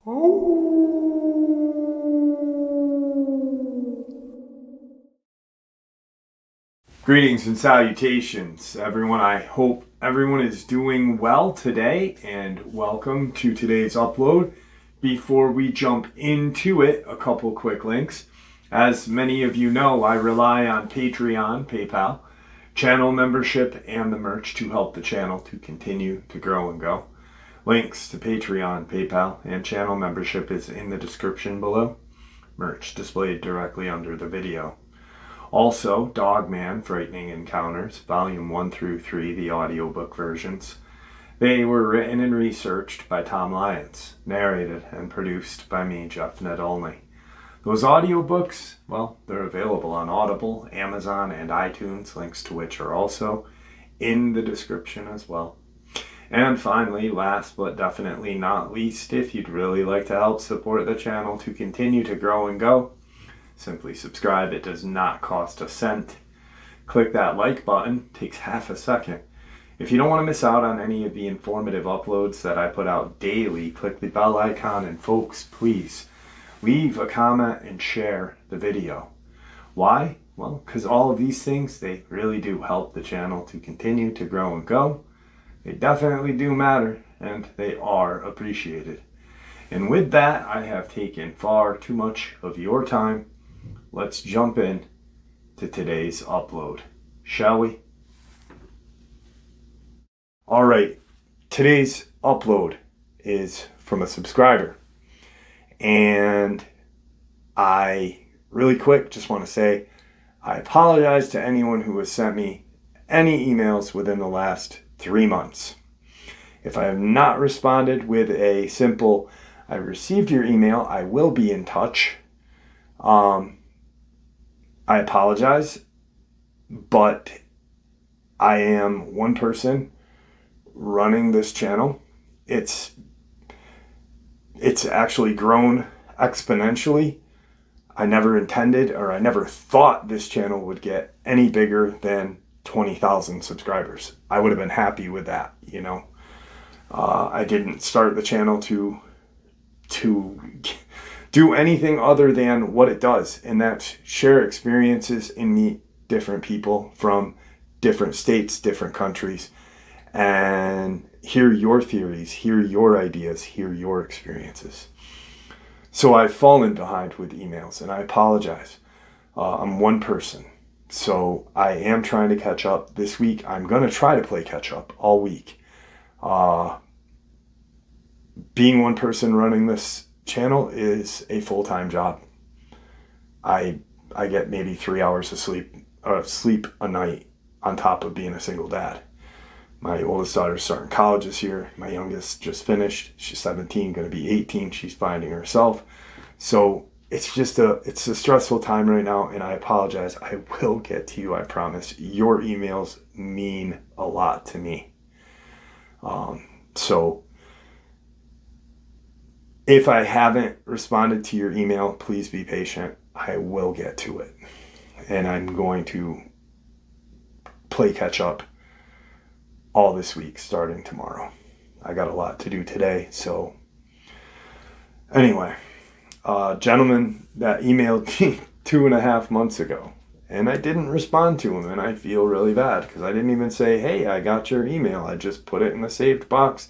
Greetings and salutations, everyone. I hope everyone is doing well today, and welcome to today's upload. Before we jump into it, a couple quick links. As many of you know, I rely on Patreon, PayPal, channel membership, and the merch to help the channel to continue to grow and go. Links to Patreon, PayPal, and channel membership is in the description below. Merch displayed directly under the video. Also, Dogman, Frightening Encounters, Volume 1 through 3, the audiobook versions. They were written and researched by Tom Lyons, narrated and produced by me, Jeff Nedolny. Those audiobooks, well, they're available on Audible, Amazon, and iTunes, links to which are also in the description as well. And finally, last but definitely not least, if you'd really like to help support the channel to continue to grow and go, simply subscribe. It does not cost a cent. Click that like button. It takes half a second. If you don't want to miss out on any of the informative uploads that I put out daily, click the bell icon, and folks, please leave a comment and share the video. Why? Well, because all of these things, they really do help the channel to continue to grow and go. They definitely do matter, and they are appreciated. And with that, I have taken far too much of your time. Let's jump in to today's upload, shall we? All right, today's upload is from a subscriber. And I, really quick, just want to say I apologize to anyone who has sent me any emails within the last 3 months. If I have not responded with a simple, I received your email, I will be in touch. I apologize, but I am one person running this channel. It's actually grown exponentially. I never intended, or I never thought this channel would get any bigger than 20,000 subscribers. I would have been happy with that, you know. I didn't start the channel to do anything other than what it does, and that's share experiences and meet different people from different states, different countries, and hear your theories, hear your ideas, hear your experiences. So I've fallen behind with emails, and I apologize. I'm one person, so I am trying to catch up this week. I'm going to try to play catch up all week. Being one person running this channel is a full-time job. I get maybe 3 hours of sleep a night on top of being a single dad. My oldest daughter's starting college this year. My youngest just finished. She's 17, going to be 18. She's finding herself. So it's a stressful time right now, and I apologize. I will get to you, I promise. Your emails mean a lot to me. So if I haven't responded to your email, please be patient. I will get to it. And I'm going to play catch up all this week, starting tomorrow. I got a lot to do today, so anyway, gentleman that emailed me 2.5 months ago, and I didn't respond to him, and I feel really bad because I didn't even say, hey, I got your email. I just put it in the saved box,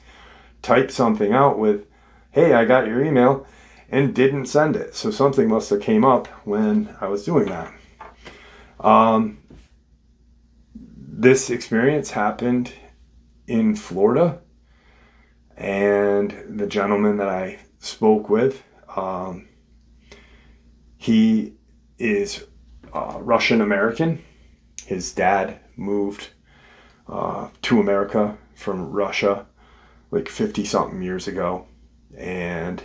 typed something out with, hey, I got your email, and didn't send it. So something must have came up when I was doing that. This experience happened in Florida, and the gentleman that I spoke with, he is Russian American. His dad moved to America from Russia like 50 something years ago, and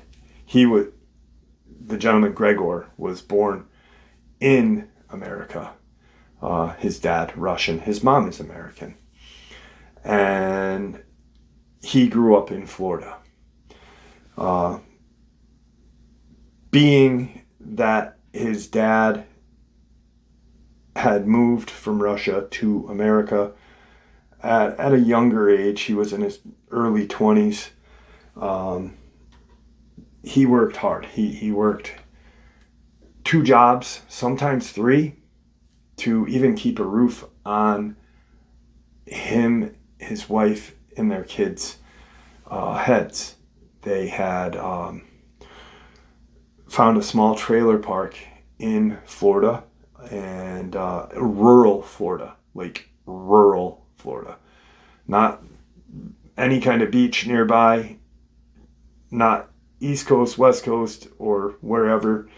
the gentleman Gregor was born in America. His dad Russian, his mom is American, and he grew up in Florida. Being that his dad had moved from Russia to America at a younger age, he was in his early 20s. he worked hard. He worked 2 jobs, sometimes 3, to even keep a roof on him, his wife, and their kids' heads. They had found a small trailer park in Florida, and rural Florida, like rural Florida. Not any kind of beach nearby, not East Coast, West Coast, or wherever.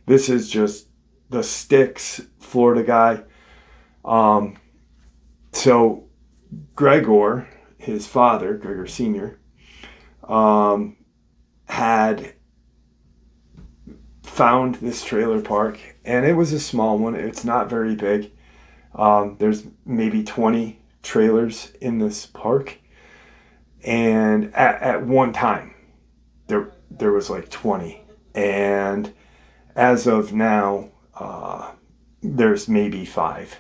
This is just the sticks, Florida guy. So Gregor, his father, Gregor Sr., had found this trailer park, and it was a small one. It's not very big. There's maybe 20 trailers in this park, and at one time there was like 20, and as of now there's maybe 5,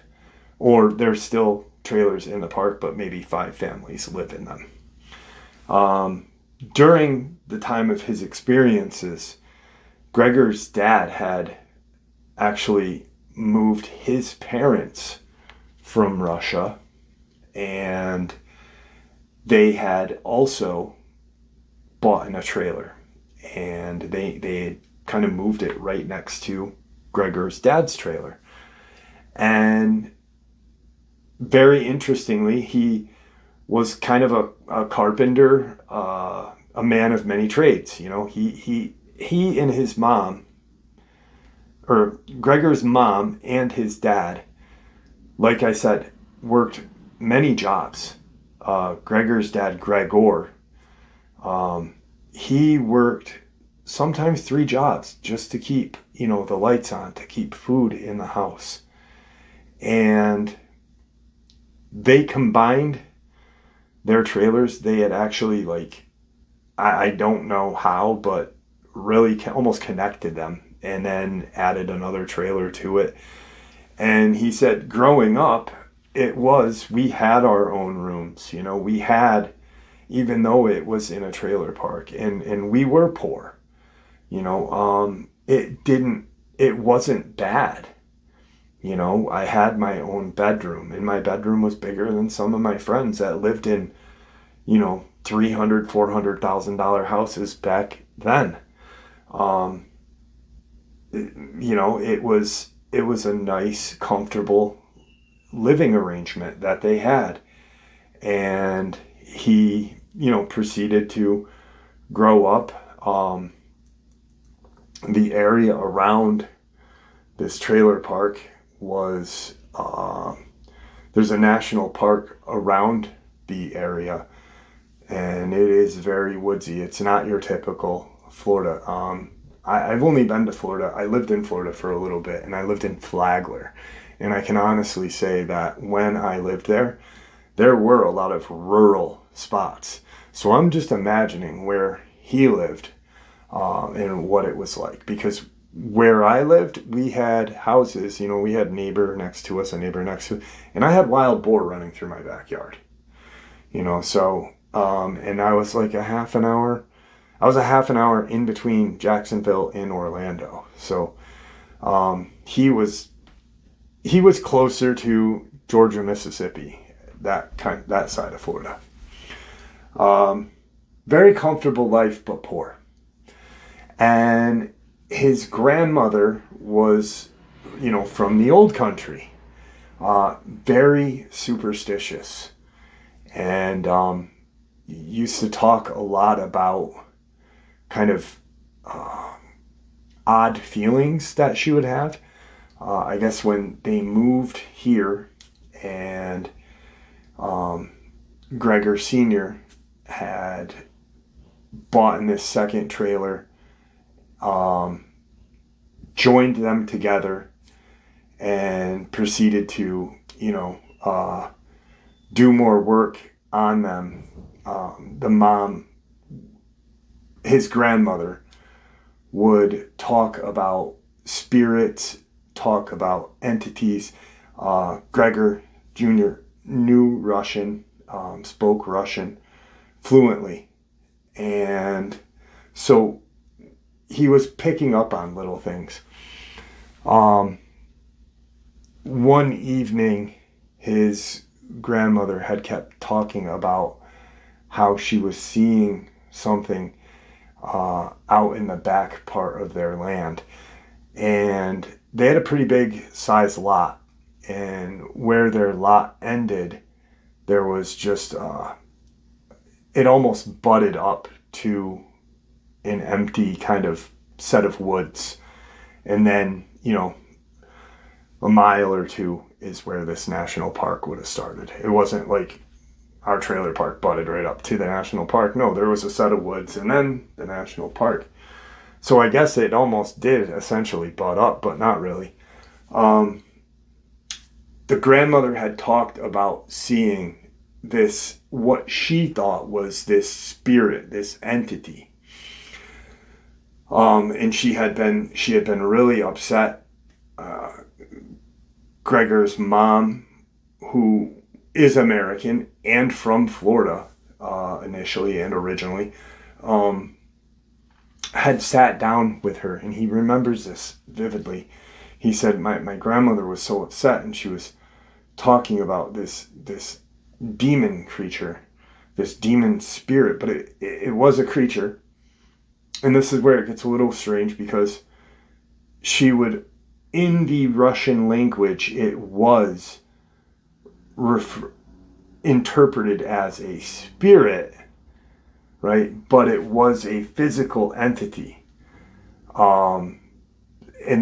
or there's still trailers in the park, but maybe 5 families live in them. During the time of his experiences, Gregor's dad had actually moved his parents from Russia, and they had also bought in a trailer, and they kind of moved it right next to Gregor's dad's trailer. And very interestingly, he was kind of a carpenter, a man of many trades. You know, he and his mom, or Gregor's mom and his dad, like I said, worked many jobs. Gregor's dad, Gregor, he worked sometimes 3 jobs just to keep, the lights on, to keep food in the house. And they combined their trailers. They had actually, I don't know how, but really almost connected them, and then added another trailer to it. And he said, growing up, we had our own rooms. We had, even though it was in a trailer park, and we were poor, it wasn't bad. I had my own bedroom, and my bedroom was bigger than some of my friends that lived in, $300,000, $400,000 houses back then. It was a nice, comfortable living arrangement that they had. And he, proceeded to grow up. The area around this trailer park was, there's a national park around the area, and it is very woodsy. It's not your typical Florida. I've only been to Florida. I lived in Florida for a little bit, and I lived in Flagler. And I can honestly say that when I lived there were a lot of rural spots. So I'm just imagining where he lived and what it was like. Because where I lived, we had houses, we had a neighbor next to us, and I had wild boar running through my backyard. So, and I was like a half an hour in between Jacksonville and Orlando. So he was closer to Georgia, Mississippi, that side of Florida. Very comfortable life, but poor. And his grandmother was, from the old country, very superstitious, and used to talk a lot about kind of odd feelings that she would have. I guess when they moved here, and Gregor Sr. had bought in this second trailer, joined them together, and proceeded to, do more work on them. The mom, his grandmother, would talk about spirits, talk about entities. Gregor Jr. knew Russian, spoke Russian fluently. And so he was picking up on little things. One evening, his grandmother had kept talking about how she was seeing something out in the back part of their land. And they had a pretty big size lot. And where their lot ended, there was just, it almost butted up to an empty kind of set of woods. And then, a mile or two is where this national park would have started. It wasn't like our trailer park butted right up to the national park. No, there was a set of woods and then the national park. So I guess it almost did essentially butt up, but not really. The grandmother had talked about seeing this, what she thought was this spirit, this entity. And she had been really upset. Gregor's mom, who is American and from Florida, initially and originally, had sat down with her, and he remembers this vividly. He said, my grandmother was so upset, and she was talking about this demon creature, this demon spirit, but it was a creature. And this is where it gets a little strange, because she would, in the Russian language, it was interpreted as a spirit, right? But it was a physical entity. And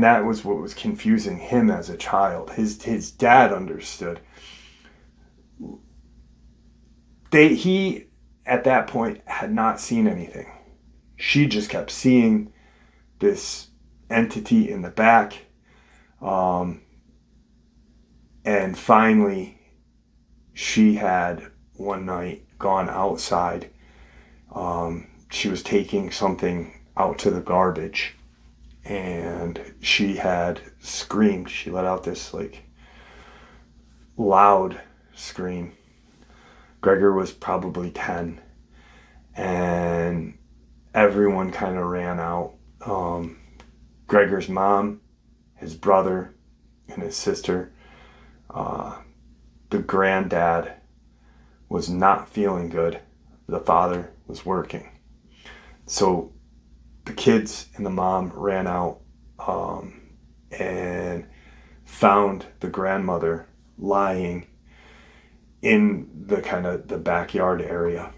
that was what was confusing him as a child. His dad understood. He, at that point, had not seen anything. She just kept seeing this entity in the back. And finally, she had one night gone outside. She was taking something out to the garbage, and she had screamed. She let out this loud scream. Gregor was probably 10, and everyone kind of ran out. Gregor's mom, his brother, and his sister. The granddad was not feeling good. The father was working. So the kids and the mom ran out and found the grandmother lying in the backyard area.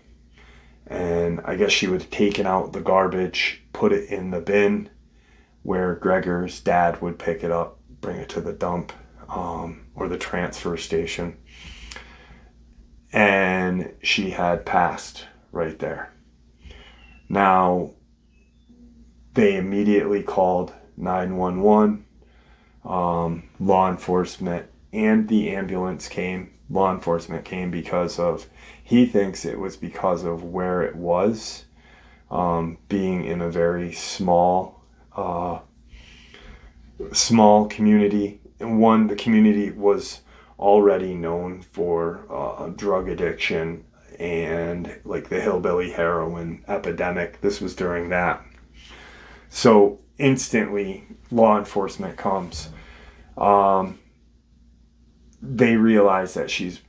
And I guess she would have taken out the garbage, put it in the bin where Gregor's dad would pick it up, bring it to the dump or the transfer station. And she had passed right there. Now, they immediately called 911. Law enforcement and the ambulance came. Law enforcement came because he thinks it was because of where it was, being in a very small community. And the community was already known for drug addiction and the hillbilly heroin epidemic. This was during that. So instantly, law enforcement comes. They realize that she's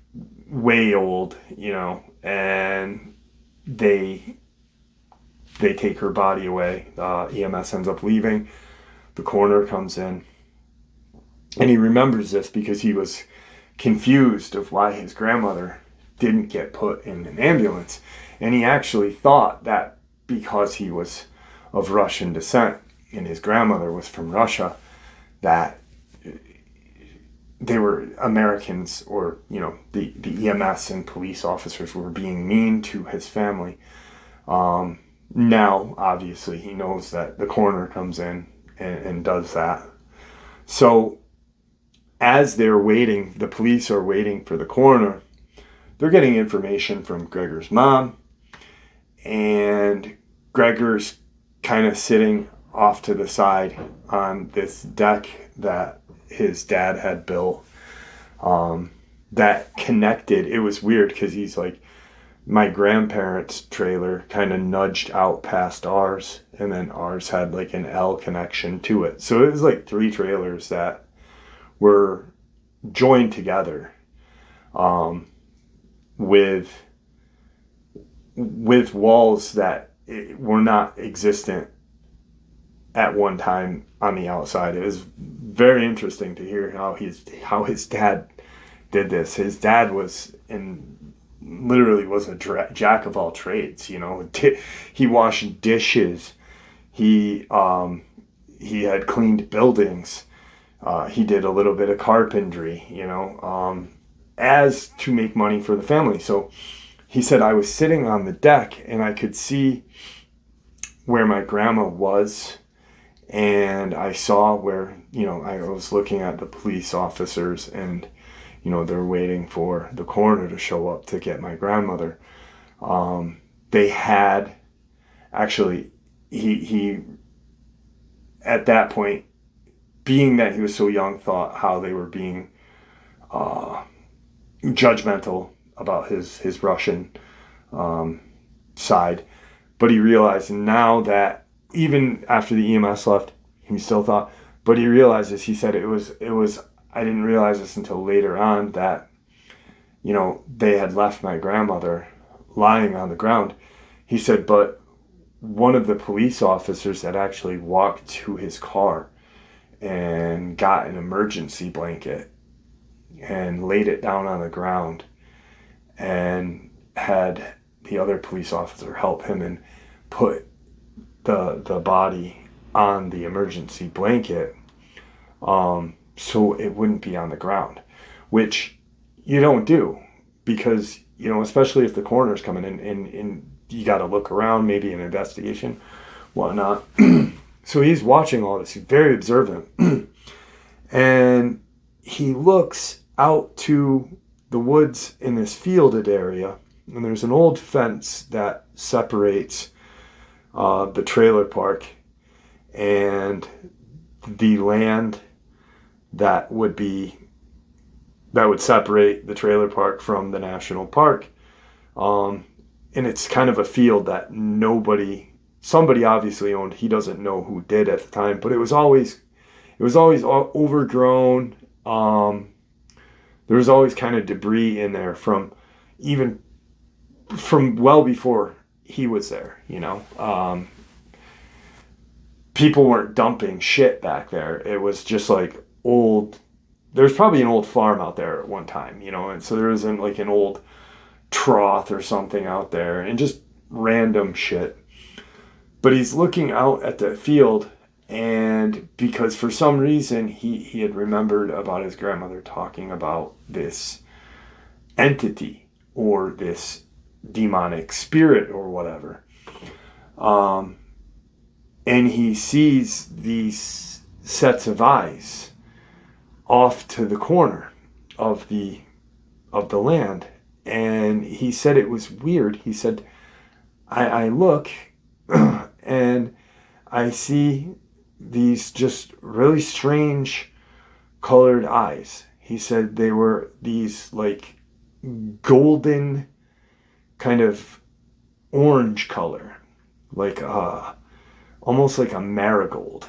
way old, and they take her body away. EMS ends up leaving. The coroner comes in, and he remembers this because he was confused of why his grandmother didn't get put in an ambulance. And he actually thought that because he was of Russian descent and his grandmother was from Russia, that they were Americans, or the EMS and police officers were being mean to his family. Now obviously he knows that the coroner comes in and does that. So as they're waiting, the police are waiting for the coroner, they're getting information from Gregor's mom, and Gregor's kind of sitting off to the side on this deck that his dad had built, that connected. It was weird because he's my grandparents' trailer kind of nudged out past ours, and then ours had like an L connection to it. So it was like 3 trailers that were joined together, with walls that were not existent at one time on the outside. It was very interesting to hear how his dad did this. His dad literally was a jack of all trades. He washed dishes. He had cleaned buildings. He did a little bit of carpentry. As to make money for the family. So he said, I was sitting on the deck and I could see where my grandma was, and I saw where, I was looking at the police officers, and they're waiting for the coroner to show up to get my grandmother. They had actually, he at that point, being that he was so young, thought how they were being judgmental about his Russian side. But he realized now that even after the EMS left, he still thought, but he realizes, he said it was, I didn't realize this until later on that, they had left my grandmother lying on the ground. He said, but one of the police officers had actually walked to his car and got an emergency blanket and laid it down on the ground and had the other police officer help him and put the body on the emergency blanket, so it wouldn't be on the ground, which you don't do, because especially if the coroner's coming in and you got to look around, maybe an investigation, whatnot. So he's watching all this. He's very observant. And he looks out to the woods in this fielded area, and there's an old fence that separates the trailer park and the land that would separate the trailer park from the national park. And it's kind of a field that somebody obviously owned. He doesn't know who did at the time, but it was always overgrown. There was always kind of debris in there from well before he was there, people weren't dumping shit back there. It was just like there's probably an old farm out there at one time, and so there isn't like an old trough or something out there and just random shit. But he's looking out at the field, and because for some reason he had remembered about his grandmother talking about this entity or this demonic spirit or whatever. And he sees these sets of eyes off to the corner of the land. And he said it was weird. He said, I look and I see these just really strange colored eyes. He said they were these like golden kind of orange color, like almost like a marigold,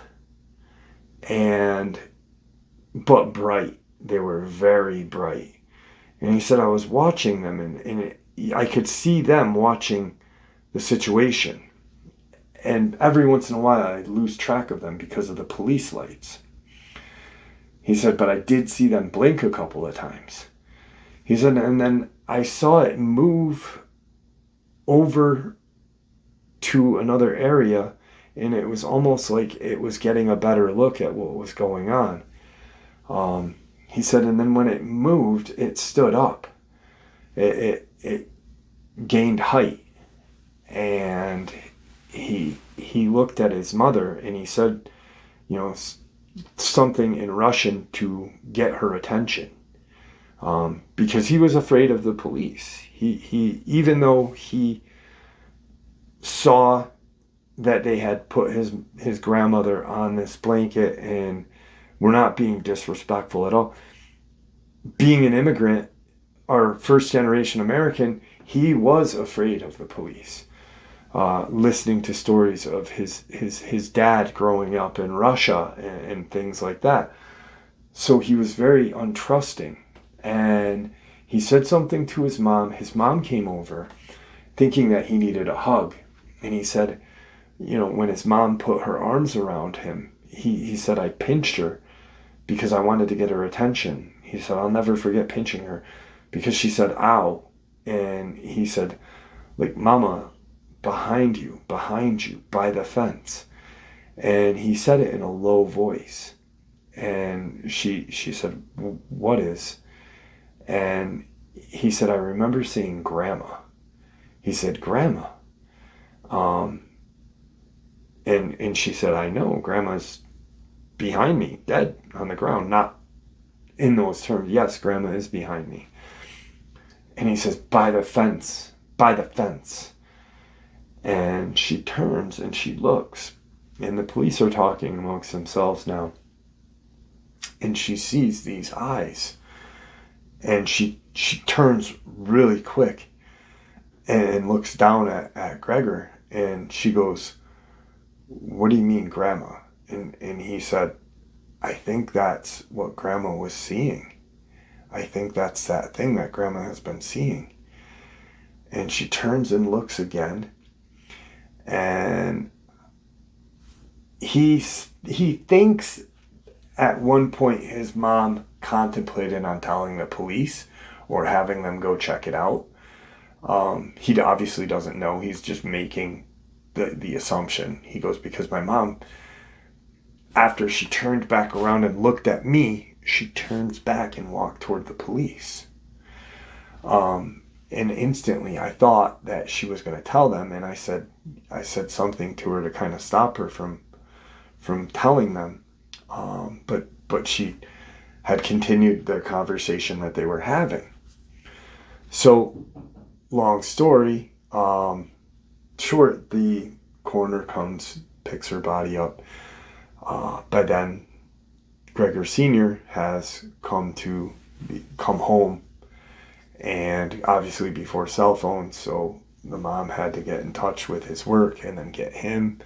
but bright. They were very bright. And he said I was watching them, and I could see them watching the situation. And every once in a while I'd lose track of them because of the police lights. He said, but I did see them blink a couple of times. He said, and then I saw it move over to another area, and it was almost like it was getting a better look at what was going on. He said, and then when it moved, it stood up. It gained height. And he looked at his mother, and he said, something in Russian to get her attention. Because he was afraid of the police. He even though he saw that they had put his grandmother on this blanket and were not being disrespectful at all. Being an immigrant, or first generation American, he was afraid of the police. Listening to stories of his dad growing up in Russia and things like that. So he was very untrusting. And he said something to his mom. His mom came over thinking that he needed a hug. And he said, when his mom put her arms around him, he said, I pinched her because I wanted to get her attention. He said, I'll never forget pinching her because she said, ow. And he said, Mama, behind you, by the fence. And he said it in a low voice. And she said, what is? And he said, I remember seeing Grandma. He said, Grandma. And she said, I know, Grandma's behind me, dead on the ground. Not in those terms. Yes, Grandma is behind me. And he says, by the fence. And she turns and she looks. And the police are talking amongst themselves now. And she sees these eyes. And she turns really quick and looks down at Gregor. And she goes, what do you mean, Grandma? And he said, I think that's what Grandma was seeing. I think that's that thing that Grandma has been seeing. And she turns and looks again. And he thinks at one point his mom contemplated on telling the police or having them go check it out. He obviously doesn't know. He's just making the assumption. He goes, because my mom, after she turned back around and looked at me, she turns back and walked toward the police. And instantly I thought that she was going to tell them, and I said something to her to kind of stop her from telling them. But she had continued the conversation that they were having. So, long story short, the coroner comes, picks her body up. By then, Gregor Sr. has come home, and obviously before cell phones, so the mom had to get in touch with his work and then get him.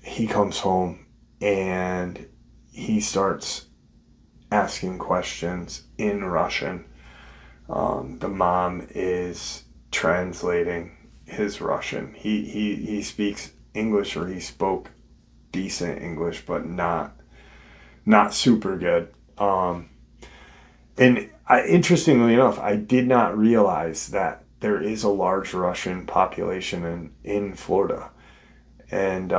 He comes home and he starts asking questions in Russian. The mom is translating his Russian. He speaks English, or he spoke decent English, but not super good. Interestingly enough, I did not realize that there is a large Russian population in Florida. And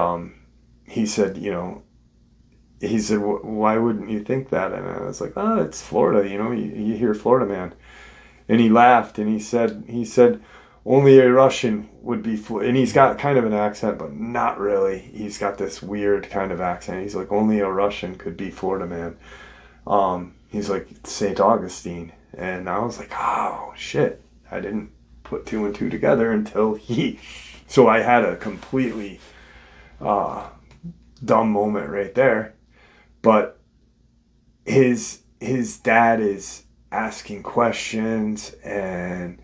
he said, why wouldn't you think that? And I was like, it's Florida, you hear Florida man. And he laughed and he said, only a Russian would be, and he's got kind of an accent, but not really. He's got this weird kind of accent. He's like, only a Russian could be Florida man. He's like St. Augustine. And I was like, oh, shit. I didn't put two and two together until so I had a completely dumb moment right there. But his dad is asking questions, and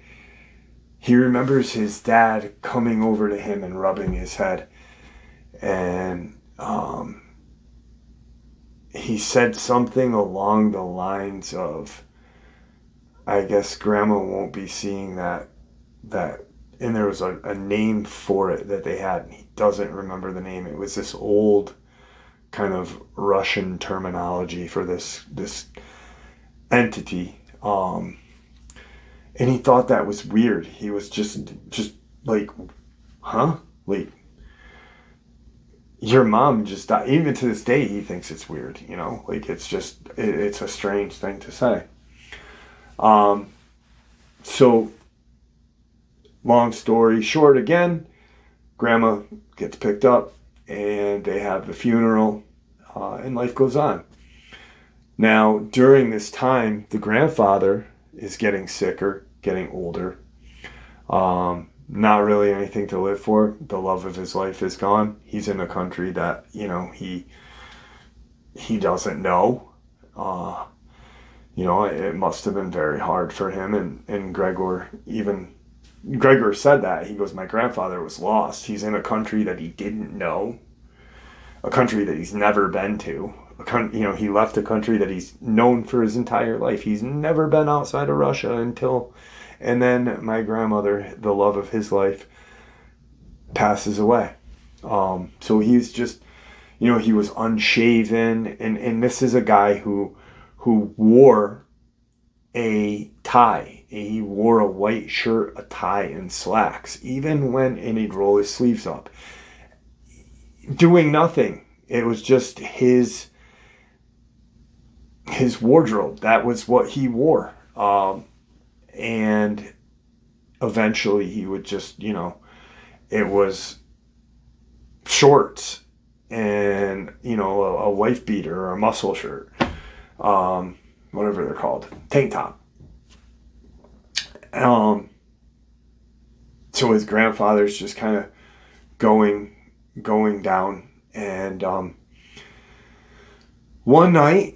he remembers his dad coming over to him and rubbing his head. And he said something along the lines of, I guess Grandma won't be seeing that, and there was a name for it that they had, and he doesn't remember the name. It was this old kind of Russian terminology for this entity. And he thought that was weird. He was just like, huh? Like, your mom just died. Even to this day, he thinks it's weird, Like, it's just, it's a strange thing to say. So, long story short again, Grandma gets picked up, and they have the funeral, and life goes on. Now, during this time, the grandfather is getting sicker, getting older. Not really anything to live for. The love of his life is gone. He's in a country that, he doesn't know. it must have been very hard for him. And Gregor said that. He goes, my grandfather was lost. He's in a country that he didn't know, a country that he's never been to. He left a country that he's known for his entire life. He's never been outside of Russia and then my grandmother, the love of his life, passes away. So he's just, he was unshaven, and this is a guy who wore a tie. He wore a white shirt, a tie, and slacks, and he'd roll his sleeves up, doing nothing. It was just his wardrobe. That was what he wore. And eventually he would just, it was shorts and, a wife beater or a muscle shirt, whatever they're called, tank top. So his grandfather's just kind of going down, and one night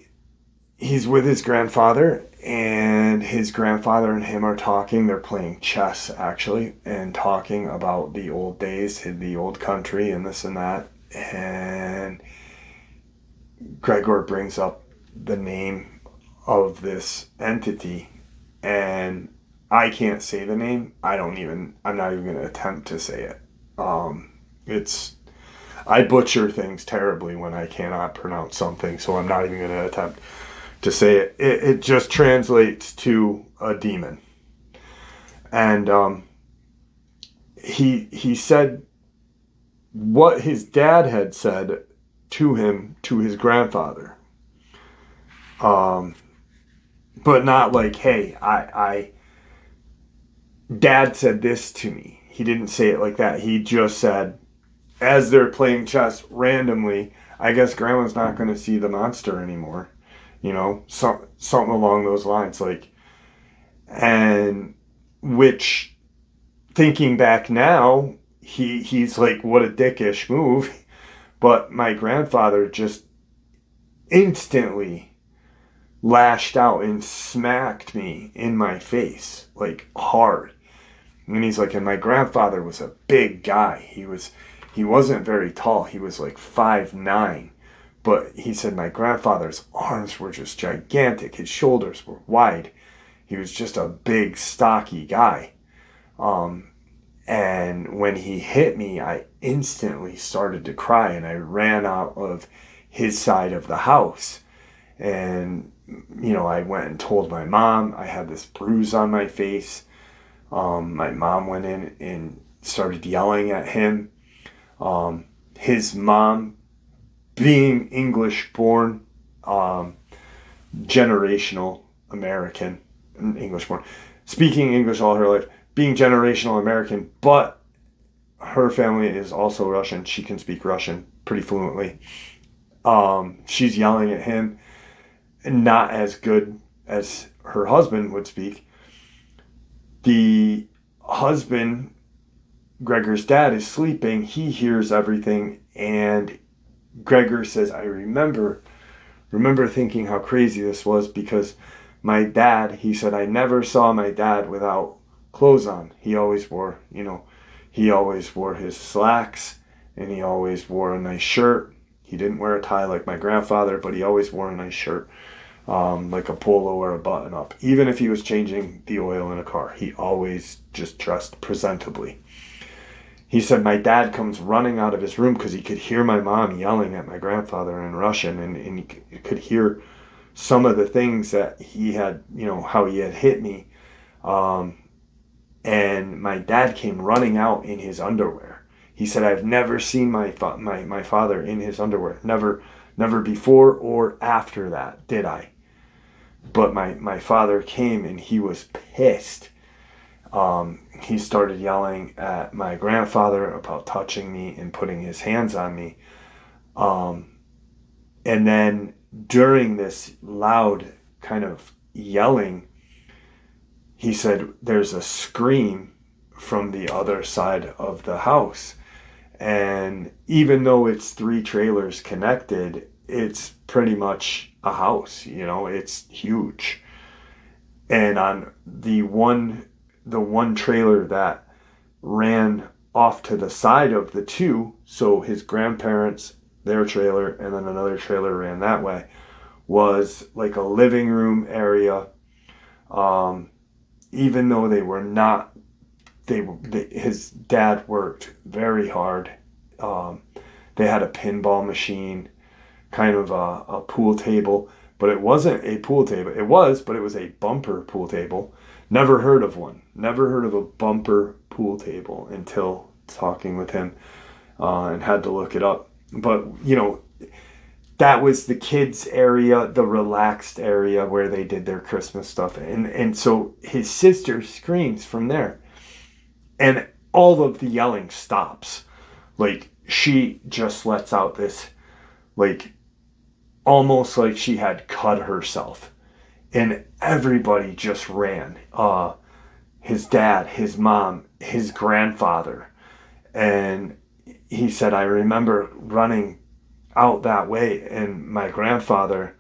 he's with his grandfather, and his grandfather and him are talking. They're playing chess, actually, and talking about the old days, the old country, and this and that. And Gregor brings up the name of this entity, and I can't say the name. I'm not even going to attempt to say it. I butcher things terribly when I cannot pronounce something, so I'm not even going to attempt to say it. It just translates to a demon. And he said what his dad had said to him, to his grandfather. But not like, hey, Dad said this to me. He didn't say it like that. He just said, as they're playing chess randomly, I guess Grandma's not going to see the monster anymore. Something along those lines. And which, thinking back now, he's like, what a dickish move. But my grandfather just instantly lashed out and smacked me in my face, hard. And he's like, and my grandfather was a big guy. He wasn't very tall. He was 5'9". But he said my grandfather's arms were just gigantic. His shoulders were wide. He was just a big, stocky guy. And when he hit me, I instantly started to cry, and I ran out of his side of the house. And, I went and told my mom. I had this bruise on my face. My mom went in and started yelling at him. His mom, being English born, generational American, English born, speaking English all her life, being generational American, but her family is also Russian. She can speak Russian pretty fluently. She's yelling at him, not as good as her husband would speak. The husband, Gregor's dad, is sleeping. He hears everything, and Gregor says, I remember thinking how crazy this was, because my dad, he said, I never saw my dad without clothes on. He always wore his slacks, and he always wore a nice shirt. He didn't wear a tie like my grandfather, but he always wore a nice shirt, like a polo or a button up. Even if he was changing the oil in a car, he always just dressed presentably. He said my dad comes running out of his room because he could hear my mom yelling at my grandfather in Russian, and he could hear some of the things that he had, how he had hit me. And my dad came running out in his underwear. He said, I've never seen my father in his underwear. Never before or after that did I. But my father came, and he was pissed. He started yelling at my grandfather about touching me and putting his hands on me. And then during this loud kind of yelling, he said there's a scream from the other side of the house. And even though it's 3 trailers connected, it's pretty much a house, it's huge. And on the one trailer that ran off to the side of the two, so his grandparents, their trailer, and then another trailer ran that way, was like a living room area. Even though they were not, his dad worked very hard. They had a pinball machine, kind of a pool table, but it wasn't a pool table. It was, but it was a bumper pool table. Never heard of one. Never heard of a bumper pool table until talking with him, and had to look it up. But, you know, that was the kids' area, the relaxed area where they did their Christmas stuff. And so his sister screams from there. And all of the yelling stops. Like, she just lets out this, like, almost like she had cut herself. And everybody just ran. His dad, his mom, his grandfather. And he said, I remember running out that way, and my grandfather,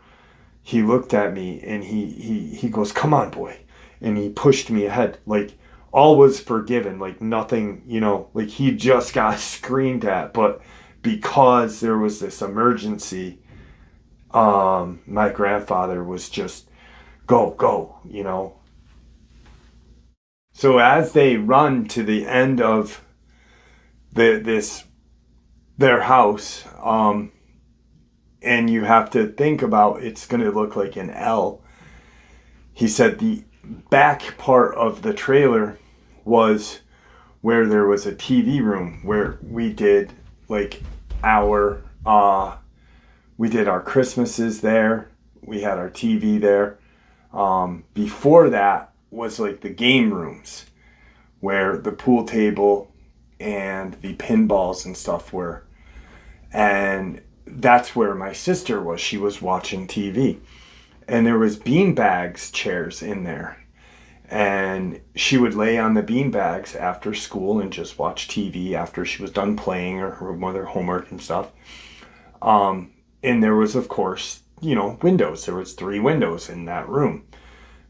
he looked at me and he goes, come on, boy. And he pushed me ahead. Like, all was forgiven. Like, nothing, you know, like he just got screamed at. But because there was this emergency, my grandfather was just, go, you know. So as they run to the end of their house, and you have to think about, it's going to look like an L. He said the back part of the trailer was where there was a TV room where we did like our Christmases there. We had our TV there. Before that was like the game rooms where the pool table and the pinballs and stuff were. And that's where my sister was. She was watching TV. And there was beanbags chairs in there. And she would lay on the beanbags after school and just watch TV after she was done playing or her homework and stuff. And there was, of course, you know, windows. There was 3 windows in that room.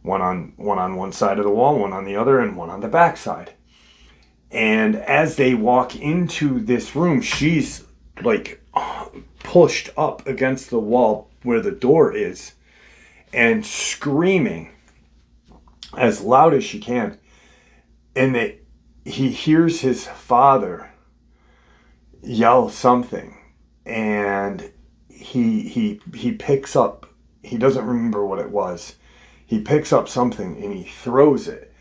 One on one side of the wall, one on the other, and one on the back side. And as they walk into this room, she's like pushed up against the wall where the door is and screaming as loud as she can. And he hears his father yell something, and he picks up, he doesn't remember what it was. He picks up something and he throws it.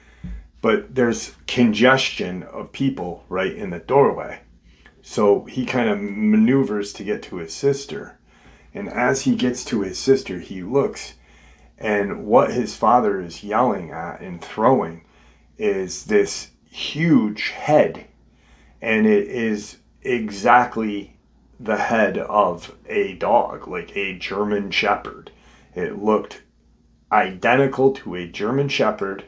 But there's congestion of people right in the doorway. So he kind of maneuvers to get to his sister. And as he gets to his sister, he looks, and what his father is yelling at and throwing is this huge head. And it is exactly the head of a dog, like a German Shepherd. It looked identical to a German Shepherd,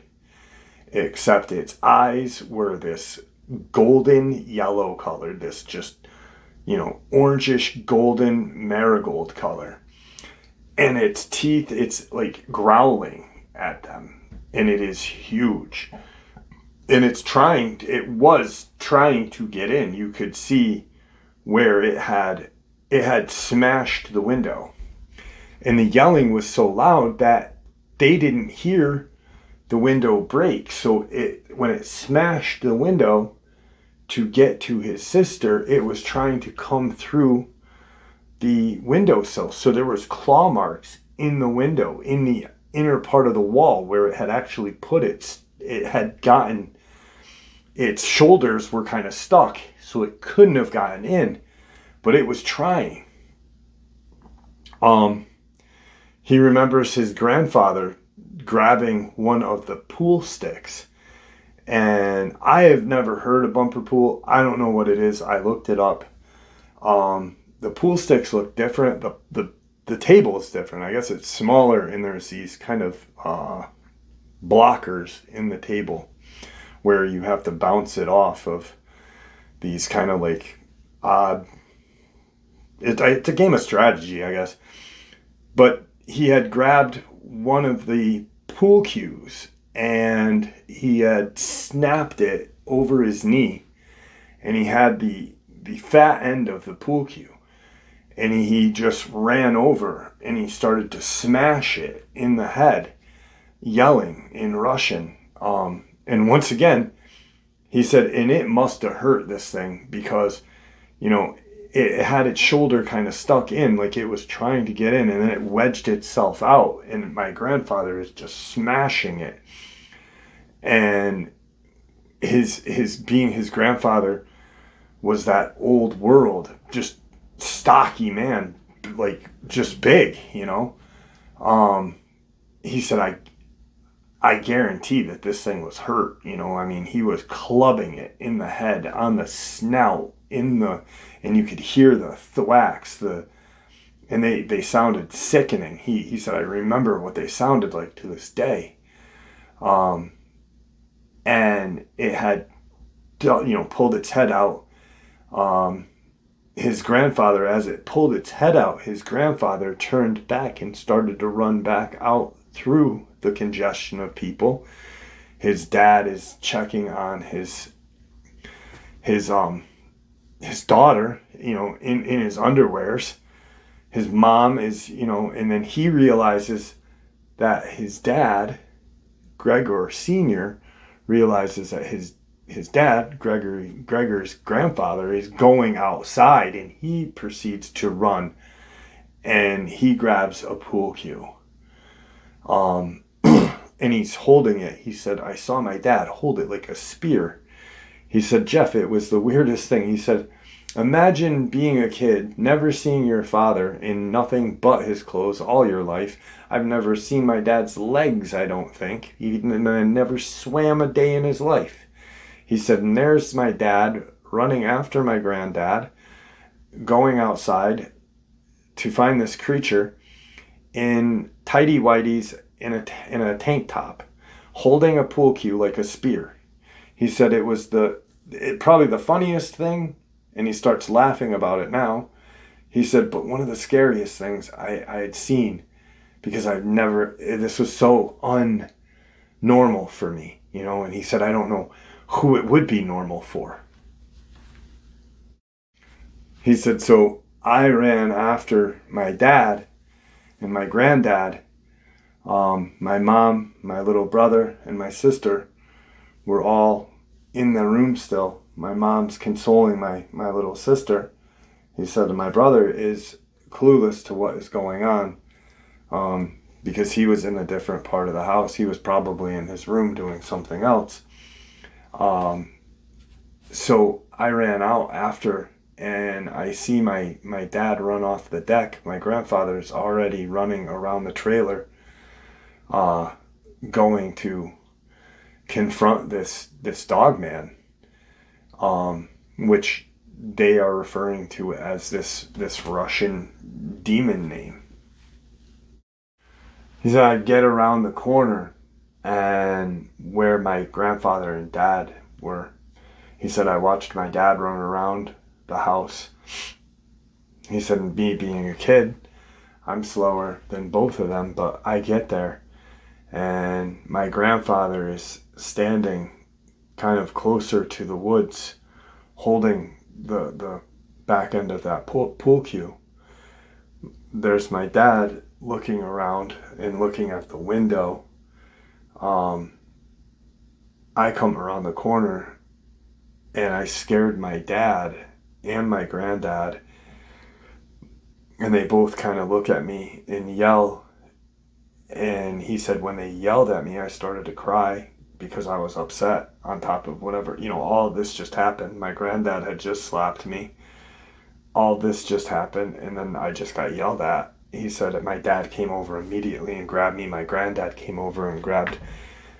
except its eyes were this golden yellow color, this just, you know, orangish golden marigold color. And its teeth, it's like growling at them, and it is huge. And it was trying to get in. You could see where it had smashed the window. And the yelling was so loud that they didn't hear the window break. So when it smashed the window to get to his sister, it was trying to come through the windowsill. So there was claw marks in the window, in the inner part of the wall where it had actually put it had gotten, its shoulders were kind of stuck, so it couldn't have gotten in, but it was trying. He remembers his grandfather grabbing one of the pool sticks. And I have never heard of bumper pool. I don't know what it is. I looked it up. The pool sticks look different. The table is different. I guess it's smaller, and there's these kind of blockers in the table where you have to bounce it off of these kind of like odd. It's a game of strategy, I guess. But he had grabbed one of the pool cues, and he had snapped it over his knee, and he had the fat end of the pool cue, and he just ran over and he started to smash it in the head, yelling in Russian. And once again, he said, and it must have hurt this thing because, it had its shoulder kind of stuck in, like it was trying to get in, and then it wedged itself out, and my grandfather is just smashing it. And his being his grandfather was that old world, just stocky man, like just big, He said, I guarantee that this thing was hurt, he was clubbing it in the head, on the snout, and you could hear the thwacks, and they sounded sickening. He said, I remember what they sounded like to this day. And it had, pulled its head out. His grandfather, as it pulled its head out, his grandfather turned back and started to run back out through the congestion of people. His dad is checking on his daughter, in his underwears. His mom is, and then he realizes that his dad, Gregor Sr., realizes that his dad, Gregor's grandfather, is going outside, and he proceeds to run, and he grabs a pool cue. And he's holding it. He said, I saw my dad hold it like a spear. He said, Jeff, it was the weirdest thing. He said, imagine being a kid, never seeing your father in nothing but his clothes all your life. I've never seen my dad's legs, I don't think. He never swam a day in his life. He said, and there's my dad running after my granddad, going outside to find this creature in tighty whities in a tank top, holding a pool cue like a spear. He said it was probably the funniest thing, and he starts laughing about it now. He said, but one of the scariest things I had seen, because this was so unnormal for me, and he said, I don't know who it would be normal for. He said, so I ran after my dad and my granddad. My mom, my little brother, and my sister were all in the room still. My mom's consoling my little sister. He said, my brother is clueless to what is going on, because he was in a different part of the house. He was probably in his room doing something else. So I ran out after, and I see my dad run off the deck. My grandfather's already running around the trailer, going to confront this Dogman, which they are referring to as this Russian demon name. He said, I get around the corner, and where my grandfather and dad were, he said, I watched my dad run around the house. He said, me being a kid, I'm slower than both of them, but I get there, and my grandfather is standing kind of closer to the woods, holding the back end of that pool cue. There's my dad looking around and looking at the window. I come around the corner, and I scared my dad and my granddad, and they both kind of look at me and yell. And he said, when they yelled at me, I started to cry because I was upset, on top of whatever, all of this just happened. My granddad had just slapped me. All this just happened, and then I just got yelled at. He said that my dad came over immediately and grabbed me. My granddad came over and grabbed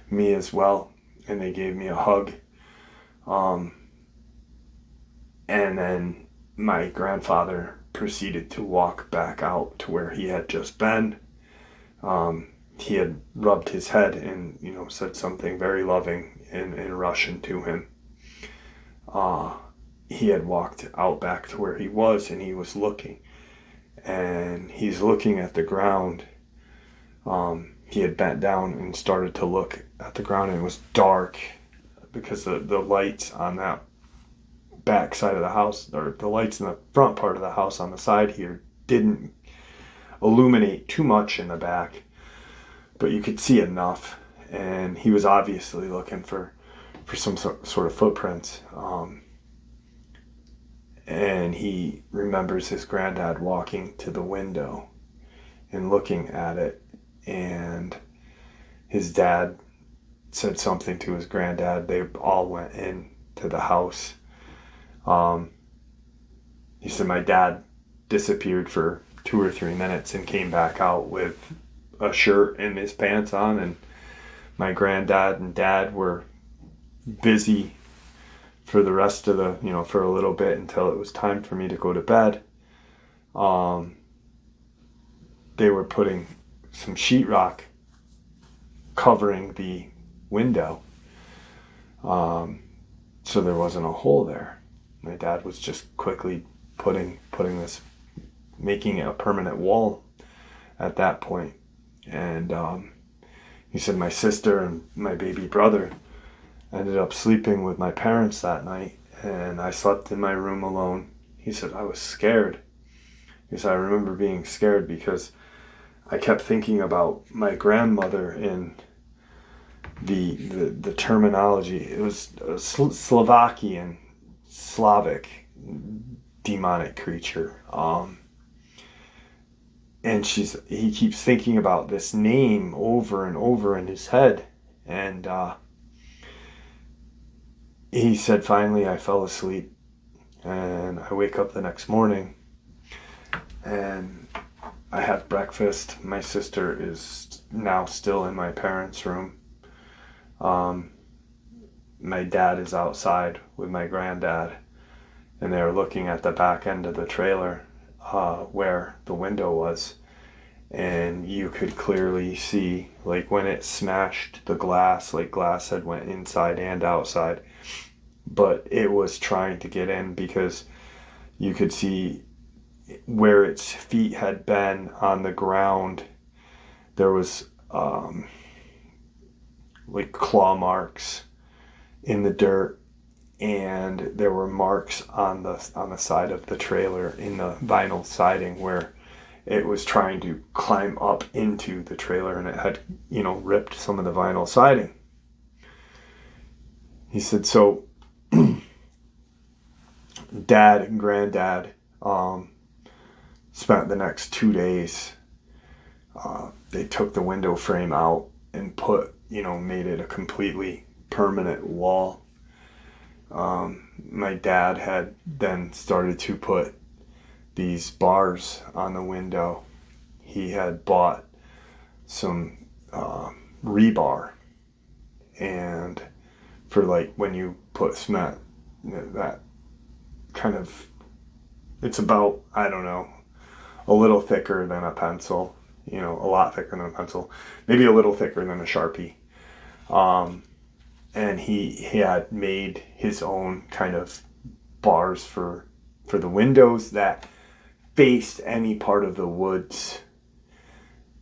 me as well, and they gave me a hug. And then my grandfather proceeded to walk back out to where he had just been. He had rubbed his head and, said something very loving in Russian to him. He had walked out back to where he was, and he was looking. And he's looking at the ground. he had bent down and started to look at the ground, and it was dark because the lights on that back side of the house, or the lights in the front part of the house on the side here, didn't illuminate too much in the back, but you could see enough. And he was obviously looking for some sort of footprints. And he remembers his granddad walking to the window and looking at it, and his dad said something to his granddad. They all went in to the house. He said my dad disappeared for 2 or 3 minutes and came back out with a shirt and his pants on, and my granddad and dad were busy for the rest of the, for a little bit until it was time for me to go to bed. They were putting some sheetrock covering the window, so there wasn't a hole there. My dad was just quickly putting this, making it a permanent wall at that point. And he said my sister and my baby brother ended up sleeping with my parents that night, and I slept in my room alone. He said I was scared. He said I remember being scared because I kept thinking about my grandmother in the terminology. It was a Slovakian, Slavic demonic creature. And he keeps thinking about this name over and over in his head. And he said finally I fell asleep, and I wake up the next morning and I have breakfast. My sister is now still in my parents' room. My dad is outside with my granddad, and they're looking at the back end of the trailer where the window was. And you could clearly see, like, when it smashed the glass, like glass had went inside and outside, but it was trying to get in because you could see where its feet had been on the ground. There was like claw marks in the dirt, and there were marks on the side of the trailer in the vinyl siding where it was trying to climb up into the trailer, and it had, ripped some of the vinyl siding. He said, so Dad and Granddad spent the next 2 days. They took the window frame out and made it a completely permanent wall. My dad had then started to put these bars on the window. He had bought some rebar, and for like when you put cement, that kind of, it's about, I don't know, a little thicker than a pencil, a lot thicker than a pencil, maybe a little thicker than a Sharpie. And he had made his own kind of bars for the windows that faced any part of the woods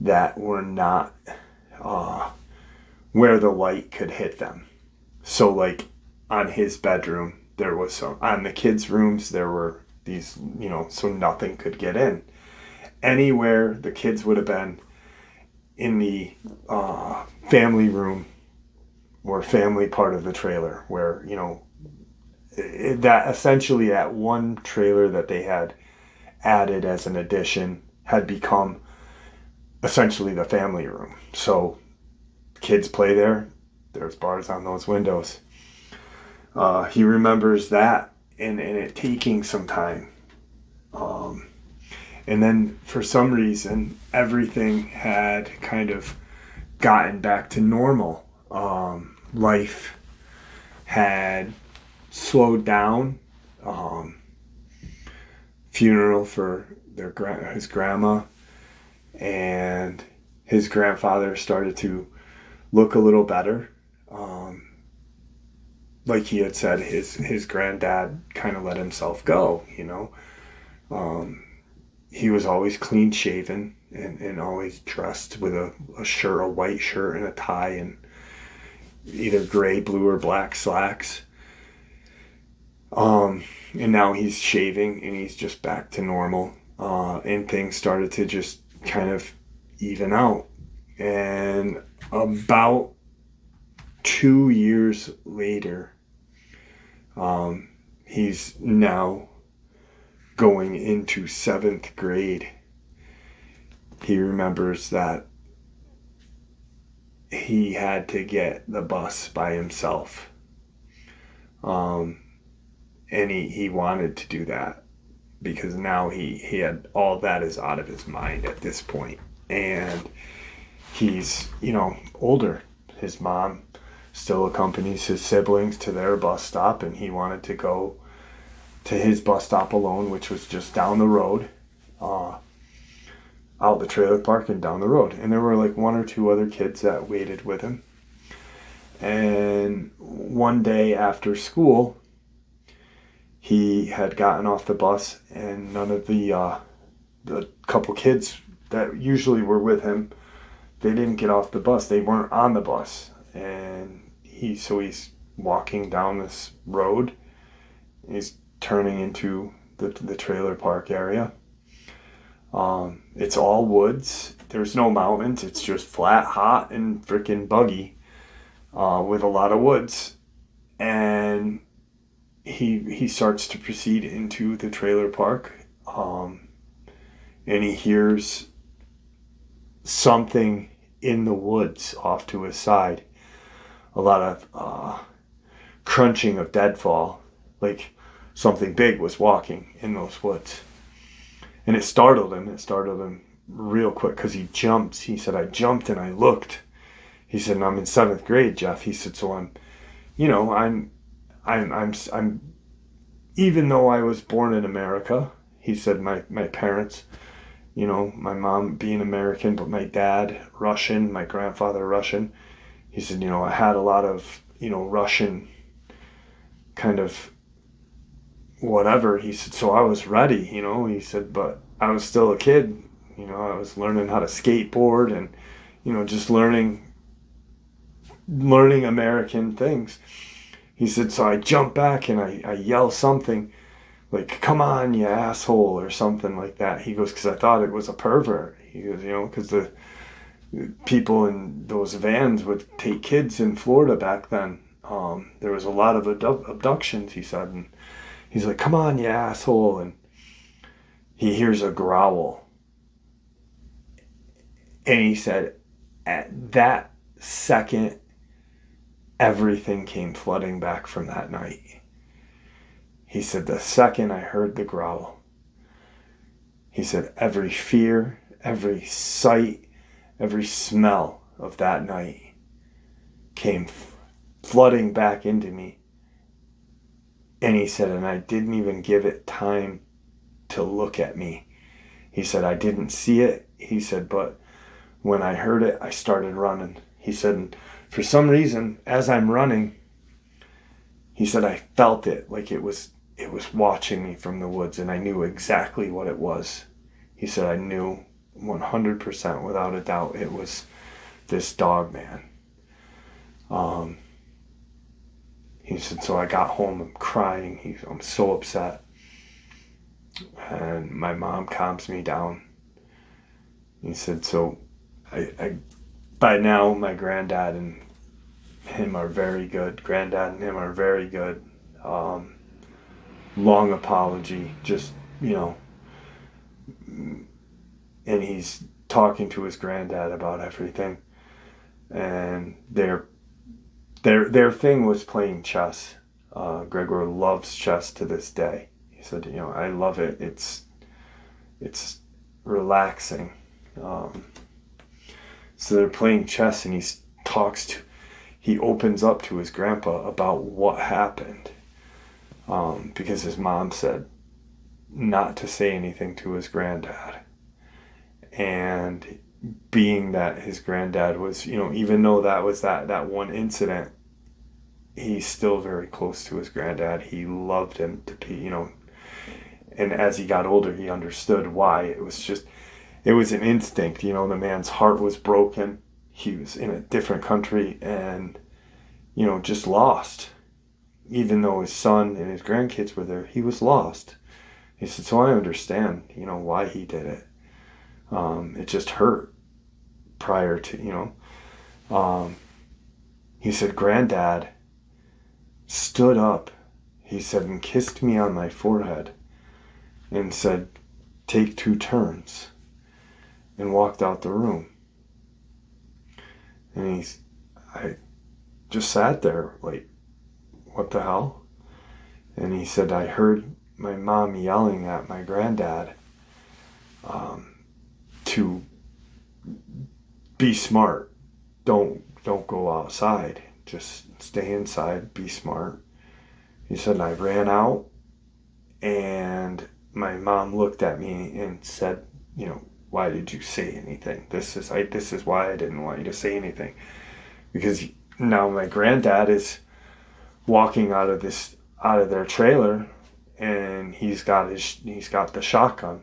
that were not where the light could hit them. So like on his bedroom, there was some, on the kids' rooms, there were these, so nothing could get in. Anywhere the kids would have been in the family room or family part of the trailer, where, that essentially that one trailer that they had added as an addition had become essentially the family room. So kids play there. There's bars on those windows. He remembers that and it taking some time. And then for some reason, everything had kind of gotten back to normal. Life had slowed down. Funeral for his grandma, and his grandfather started to look a little better. Like he had said, his granddad kind of let himself go, He was always clean shaven. and always dressed with a white shirt and a tie and either gray, blue, or black slacks. And now he's shaving and he's just back to normal. And things started to just kind of even out. And about 2 years later, he's now going into 7th grade. He remembers that he had to get the bus by himself. And he wanted to do that because now he had all that is out of his mind at this point. And he's, older. His mom still accompanies his siblings to their bus stop, and he wanted to go to his bus stop alone, which was just down the road, out the trailer park and down the road. And there were like 1 or 2 other kids that waited with him. And one day after school, he had gotten off the bus, and none of the couple kids that usually were with him, they didn't get off the bus. They weren't on the bus. And he's walking down this road. He's turning into the trailer park area. It's all woods. There's no mountains. It's just flat, hot, and freaking buggy with a lot of woods. And he starts to proceed into the trailer park. And he hears something in the woods off to his side. A lot of crunching of deadfall, like something big was walking in those woods. And it startled him real quick because he jumps. He said, I jumped and I looked. He said, and I'm in 7th grade, Jeff. He said, so I'm even though I was born in America, he said, my parents, my mom being American, but my dad Russian, my grandfather Russian. He said, I had a lot of, Russian kind of whatever. He said, so I was ready, he said, but I was still a kid. I was learning how to skateboard and, just learning American things. He said, so I jump back and I yell something like, come on, you asshole, or something like that. He goes, because I thought it was a pervert. He goes, because the people in those vans would take kids in Florida back then. There was a lot of abductions, he said. And he's like, come on, you asshole. And he hears a growl. And he said, at that second, everything came flooding back from that night. He said, the second I heard the growl, he said, every fear, every sight, every smell of that night came flooding back into me. And he said, and I didn't even give it time to look at me. He said, I didn't see it. He said, but when I heard it, I started running. He said, and for some reason, as I'm running, he said, I felt it like it was watching me from the woods, and I knew exactly what it was. He said, I knew 100% without a doubt it was this Dogman. He said, so I got home, I'm crying, I'm so upset. And my mom calms me down. He said, so I by now my granddad and him are very good. Granddad and him are very good. Long apology, just, and he's talking to his granddad about everything. And their thing was playing chess. Gregor loves chess to this day. He said, I love it. It's relaxing. So they're playing chess, and he opens up to his grandpa about what happened. Because his mom said not to say anything to his granddad. And being that his granddad was, even though that was that one incident, he's still very close to his granddad. He loved him to be, and as he got older, he understood why. It was just, it was an instinct. You know, the man's heart was broken. He was in a different country and, you know, just lost. Even though his son and his grandkids were there, he was lost. He said, so I understand, you know, why he did it. It just hurt prior to, you know. He said, Granddad stood up, he said, and kissed me on my forehead and said, take 2 turns, and walked out the room. And I just sat there like, what the hell? And he said, I heard my mom yelling at my granddad to be smart. Don't go outside. Just stay inside, be smart. He said, I ran out and my mom looked at me and said, you know, why did you say anything? This is why I didn't want you to say anything. Because now my granddad is walking out of their trailer and he's got the shotgun.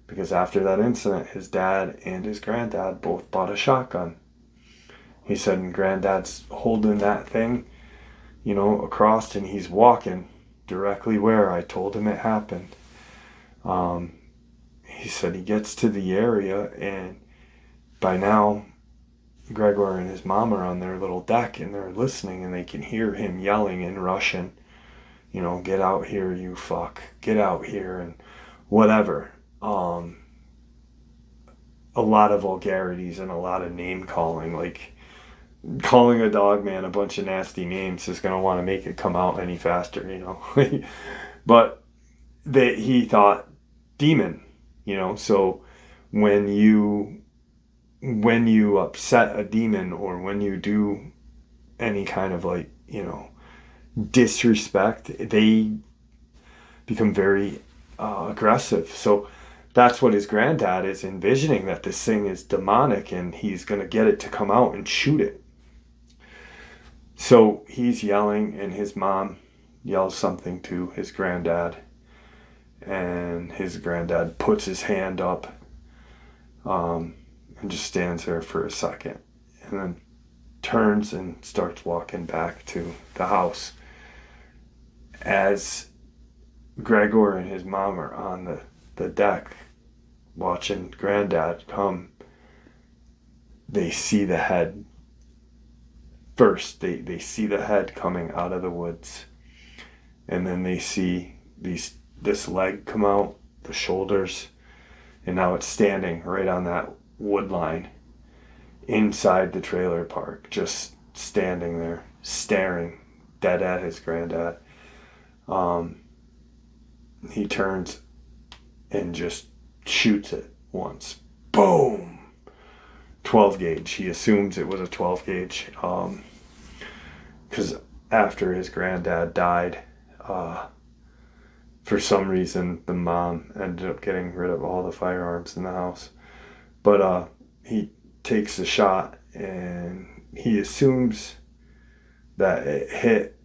Because after that incident, his dad and his granddad both bought a shotgun. He said, and Granddad's holding that thing, you know, across, and he's walking directly where I told him it happened. He said he gets to the area, and by now, Gregor and his mom are on their little deck, and they're listening, and they can hear him yelling in Russian, you know, get out here, you fuck, get out here, and whatever. A lot of vulgarities and a lot of name calling, like calling a Dogman a bunch of nasty names is going to want to make it come out any faster, you know. But he thought demon, you know. So when you upset a demon, or when you do any kind of, like, you know, disrespect, they become very aggressive. So that's what his granddad is envisioning, that this thing is demonic and he's going to get it to come out and shoot it. So he's yelling, and his mom yells something to his granddad, and his granddad puts his hand up and just stands there for a second, and then turns and starts walking back to the house. As Gregor and his mom are on the deck watching Granddad come, they see the head first. They see the head coming out of the woods, and then they see this leg come out, the shoulders, and now it's standing right on that wood line inside the trailer park, just standing there, staring dead at his granddad. He turns and just shoots it once. Boom! 12 gauge. He assumes it was a 12 gauge. Because after his granddad died, for some reason, the mom ended up getting rid of all the firearms in the house. But he takes the shot, and he assumes that it hit,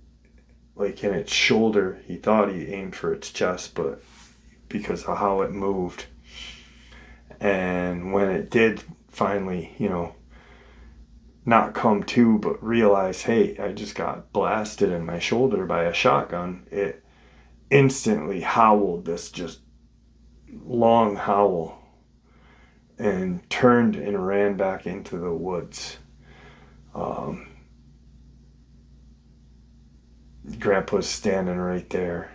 like, in its shoulder. He thought he aimed for its chest, but because of how it moved, and when it did finally, you know, not come to, but realize, hey, I just got blasted in my shoulder by a shotgun, it instantly howled this just long howl and turned and ran back into the woods. Grandpa's standing right there,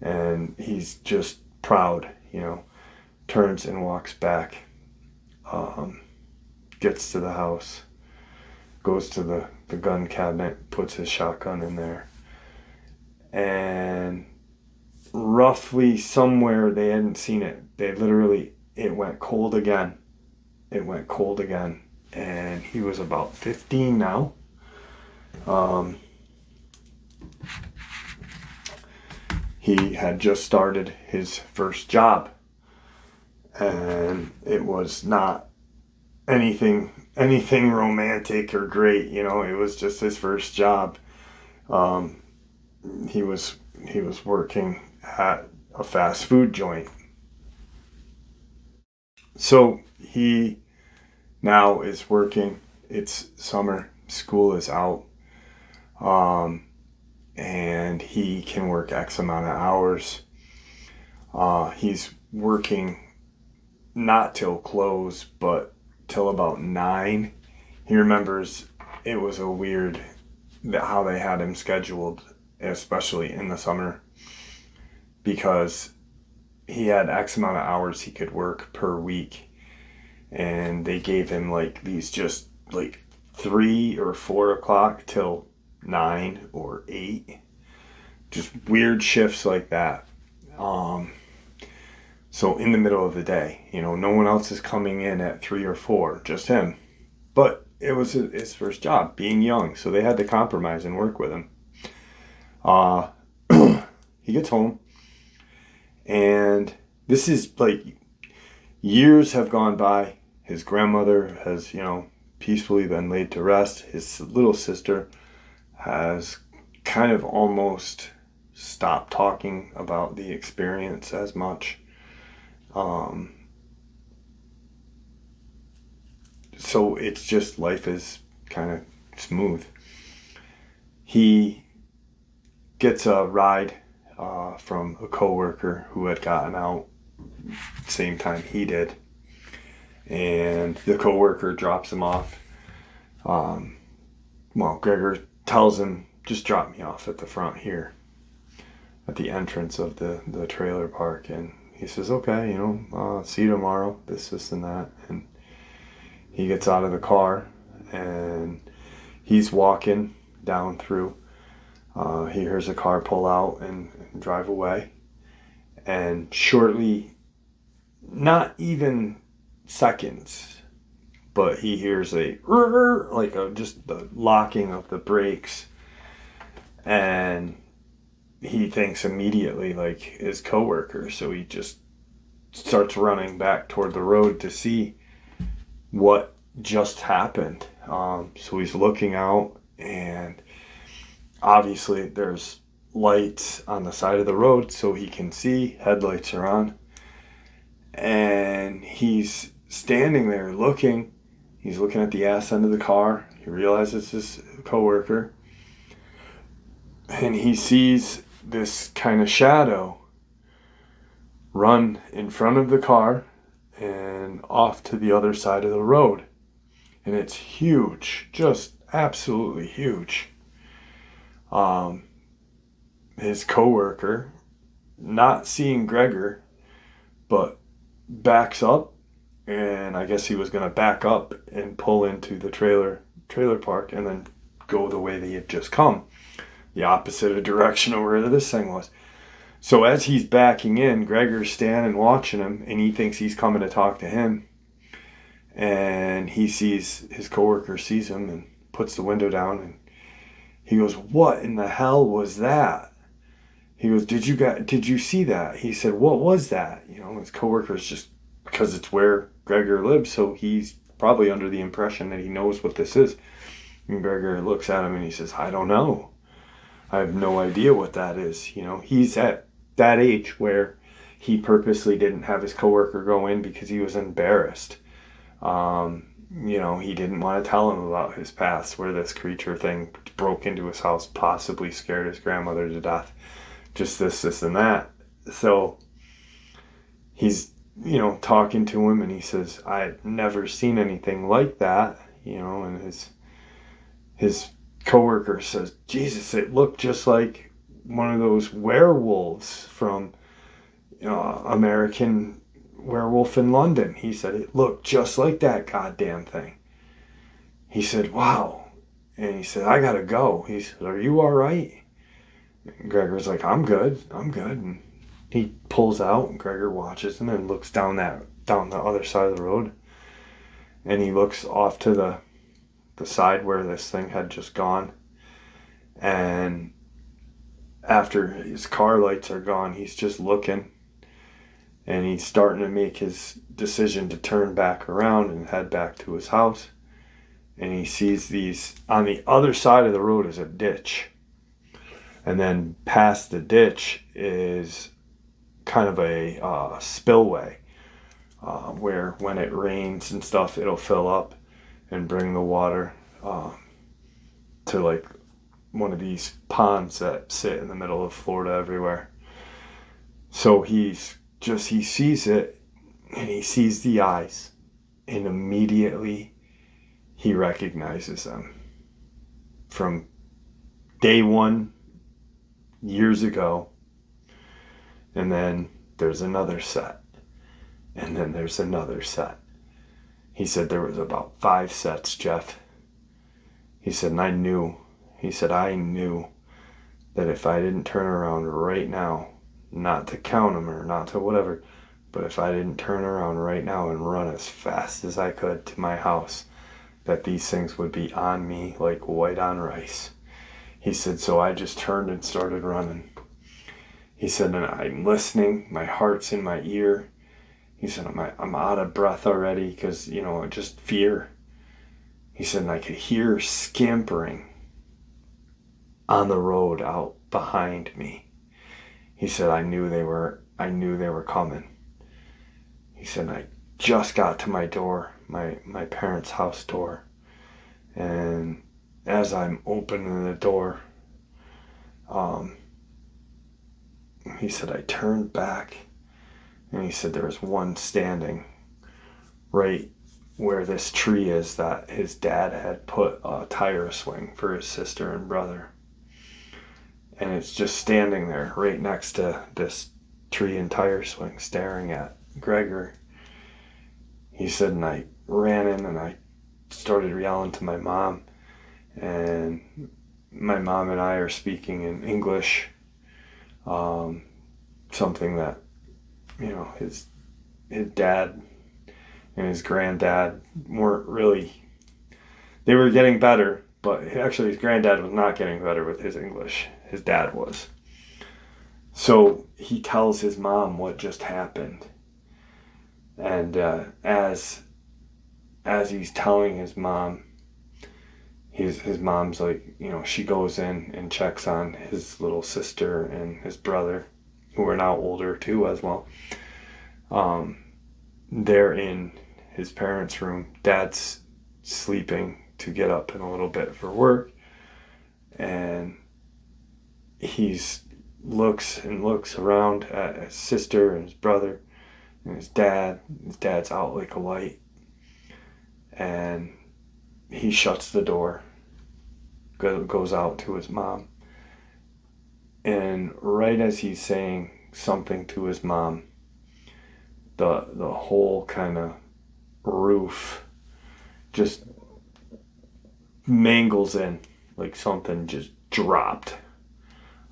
and he's just proud, you know, turns and walks back, gets to the house, goes to the gun cabinet, puts his shotgun in there, and roughly somewhere, they hadn't seen it, it went cold again. It went cold again, and he was about 15 now. He had just started his first job, and it was not anything romantic or great, you know. It was just his first job. He was working at a fast food joint. So he now is working. It's summer. School is out. And he can work X amount of hours. He's working not till close, but till about 9. He remembers it was a weird how they had him scheduled, especially in the summer, because he had X amount of hours he could work per week. And they gave him like these just like 3 or 4 o'clock till 9 or 8. Just weird shifts like that. So in the middle of the day, no one else is coming in at 3 or 4, just him. But it was his first job, being young, so they had to compromise and work with him. He gets home, and this is like years have gone by. His grandmother has, peacefully been laid to rest. His little sister has kind of almost stopped talking about the experience as much. So it's just, life is kind of smooth. He gets a ride from a coworker who had gotten out same time he did. And the coworker drops him off. Gregor tells him, just drop me off at the front here, at the entrance of the trailer park. And he says, okay, see you tomorrow, this, and that. And he gets out of the car, and he's walking down through. He hears a car pull out and drive away. And shortly, not even seconds, but he hears just the locking of the brakes, and he thinks immediately like his coworker, so he just starts running back toward the road to see what just happened. So he's looking out, and obviously there's lights on the side of the road so he can see. Headlights are on, and he's standing there looking. He's looking at the ass end of the car. He realizes his coworker, and he sees this kind of shadow run in front of the car and off to the other side of the road. And it's huge, just absolutely huge. His coworker, not seeing Gregor, but backs up, and I guess he was going to back up and pull into the trailer park and then go the way they had just come, the opposite direction of where this thing was. So as he's backing in, Gregor's standing watching him, and he thinks he's coming to talk to him. And he sees, his coworker sees him and puts the window down, and he goes, what in the hell was that? He goes, did you see that? He said, what was that? His coworker's just, because it's where Gregor lives, so he's probably under the impression that he knows what this is. And Gregor looks at him and he says, I don't know. I have no idea what that is. He's at that age where he purposely didn't have his coworker go in because he was embarrassed. He didn't want to tell him about his past, where this creature thing broke into his house, possibly scared his grandmother to death. Just this, and that. So he's, talking to him, and he says, I've never seen anything like that, and his coworker says, Jesus, it looked just like one of those werewolves from, American Werewolf in London. He said, it looked just like that goddamn thing. He said, wow. And he said, I gotta go. He said, are you all right? And Gregor's like, I'm good. And he pulls out, and Gregor watches him and looks down the other side of the road. And he looks off to the side where this thing had just gone. And after his car lights are gone, he's just looking. And he's starting to make his decision to turn back around and head back to his house. And he sees these, on the other side of the road is a ditch. And then past the ditch is kind of a spillway. where when it rains and stuff, it'll fill up and bring the water to like one of these ponds that sit in the middle of Florida everywhere. So he sees it, and he sees the eyes, and immediately he recognizes them from day one years ago. And then there's another set, and then there's another set. He said there was about 5 sets, Jeff. He said, and I knew that if I didn't turn around right now, not to count them or not to whatever, but if I didn't turn around right now and run as fast as I could to my house, that these things would be on me like white on rice. He said, so I just turned and started running. He said, and I'm listening, my heart's in my ear. He said, I'm out of breath already because, just fear. He said, and I could hear scampering on the road out behind me. He said, I knew they were coming. He said, I just got to my door, my parents' house door. And as I'm opening the door, he said, I turned back, and he said there was one standing right where this tree is that his dad had put a tire swing for his sister and brother. And it's just standing there right next to this tree and tire swing, staring at Gregor. He said, and I ran in and I started yelling to my mom. And my mom and I are speaking in English. Something that, his dad and his granddad weren't really, they were getting better, but actually his granddad was not getting better with his English. His dad was. So he tells his mom what just happened. And as he's telling his mom, his mom's like, she goes in and checks on his little sister and his brother, who are now older too as well. They're in his parents' room. Dad's sleeping to get up in a little bit for work. And he's looks around at his sister and his brother and his dad. His dad's out like a light. And he shuts the door, goes out to his mom. And right as he's saying something to his mom, the whole kind of roof just mangles in, like something just dropped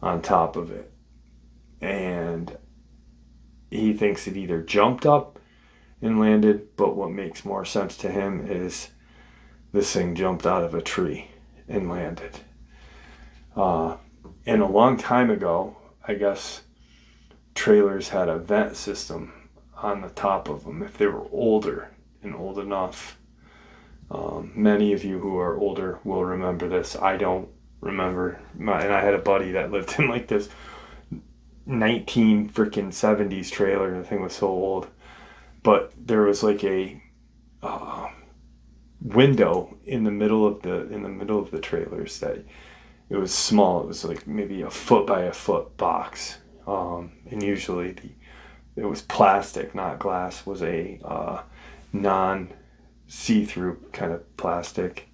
on top of it. And he thinks it either jumped up and landed, but what makes more sense to him is this thing jumped out of a tree and landed. And a long time ago, I guess trailers had a vent system on the top of them if they were older and old enough. Many of you who are older will remember this. I don't remember. And I had a buddy that lived in like this 1970s trailer. The thing was so old. But there was like a window in the middle of the trailers that it was small. It was like maybe a foot by a foot box, and usually it was plastic, not glass. Was a non-see-through kind of plastic.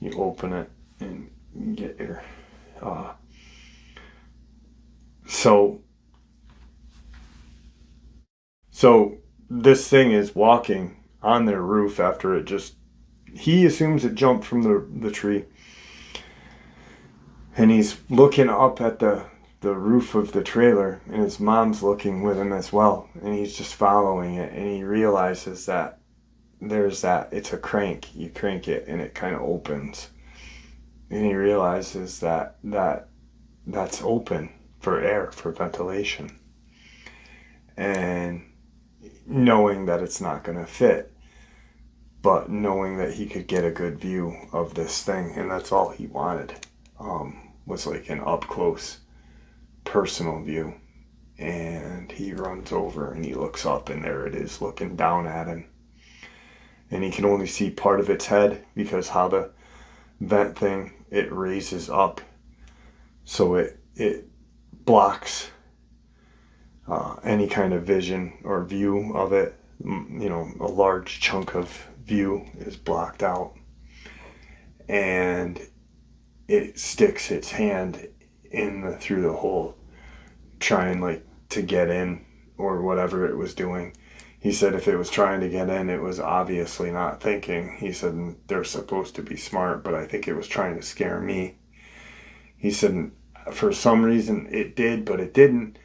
You open it and you get your so this thing is walking on their roof after it just, he assumes it jumped from the tree, and he's looking up at the roof of the trailer, and his mom's looking with him as well, and he's just following it, and he realizes that it's a crank. You crank it and it kind of opens, and he realizes that's open for air, for ventilation, and knowing that it's not going to fit, but knowing that he could get a good view of this thing, and that's all he wanted, was like an up close personal view. And he runs over and he looks up, and there it is looking down at him. And he can only see part of its head because how the vent thing, it raises up. So it blocks any kind of vision or view of it. A large chunk of view is blocked out. And it sticks its hand through the hole, trying to get in or whatever it was doing. He said if it was trying to get in, it was obviously not thinking. He said they're supposed to be smart, but I think it was trying to scare me. He said for some reason it did, but it didn't.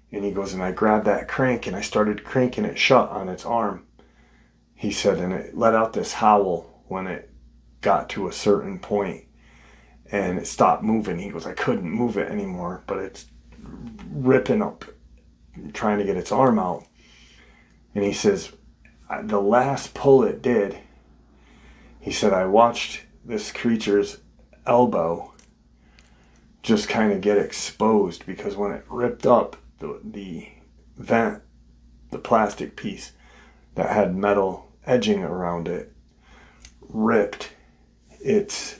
And he goes, and I grabbed that crank and I started cranking it shut on its arm. He said, and it let out this howl when it got to a certain point and it stopped moving. He goes, I couldn't move it anymore, but it's ripping up, trying to get its arm out. And he says, the last pull it did, he said, I watched this creature's elbow just kind of get exposed, because when it ripped up the vent, the plastic piece that had metal edging around it, ripped its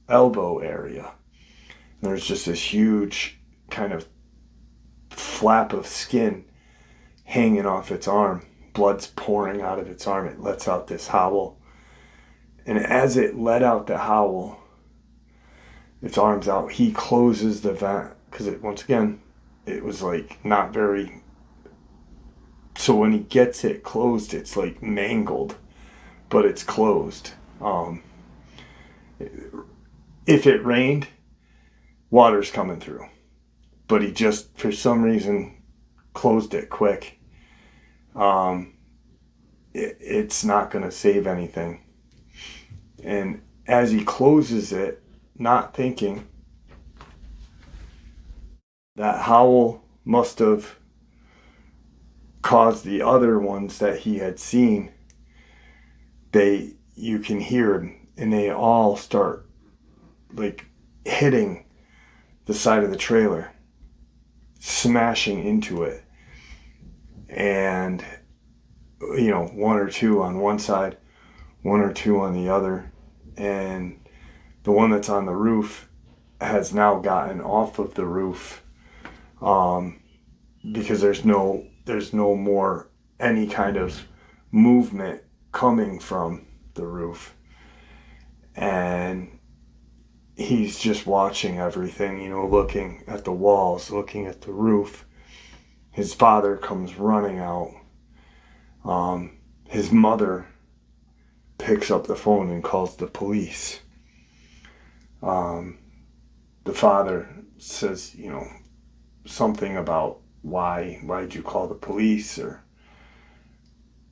elbow area. And there's just this huge kind of flap of skin hanging off its arm. Blood's pouring out of its arm. It lets out this howl. And as it let out the howl, its arm's out, he closes the vent. Because once again, it was not very... So when he gets it closed, it's mangled. But it's closed. If it rained, water's coming through. But he just, for some reason, closed it quick. It's not going to save anything. And as he closes it, not thinking, that howl must have caused the other ones that he had seen. You can hear them, and they all start hitting the side of the trailer, smashing into it. And one or two on one side, one or two on the other, and the one that's on the roof has now gotten off of the roof, because there's no more any kind of movement coming from the roof. And he's just watching everything, looking at the walls, looking at the roof. His father comes running out. His mother picks up the phone and calls the police. The father says, something about why'd you call the police?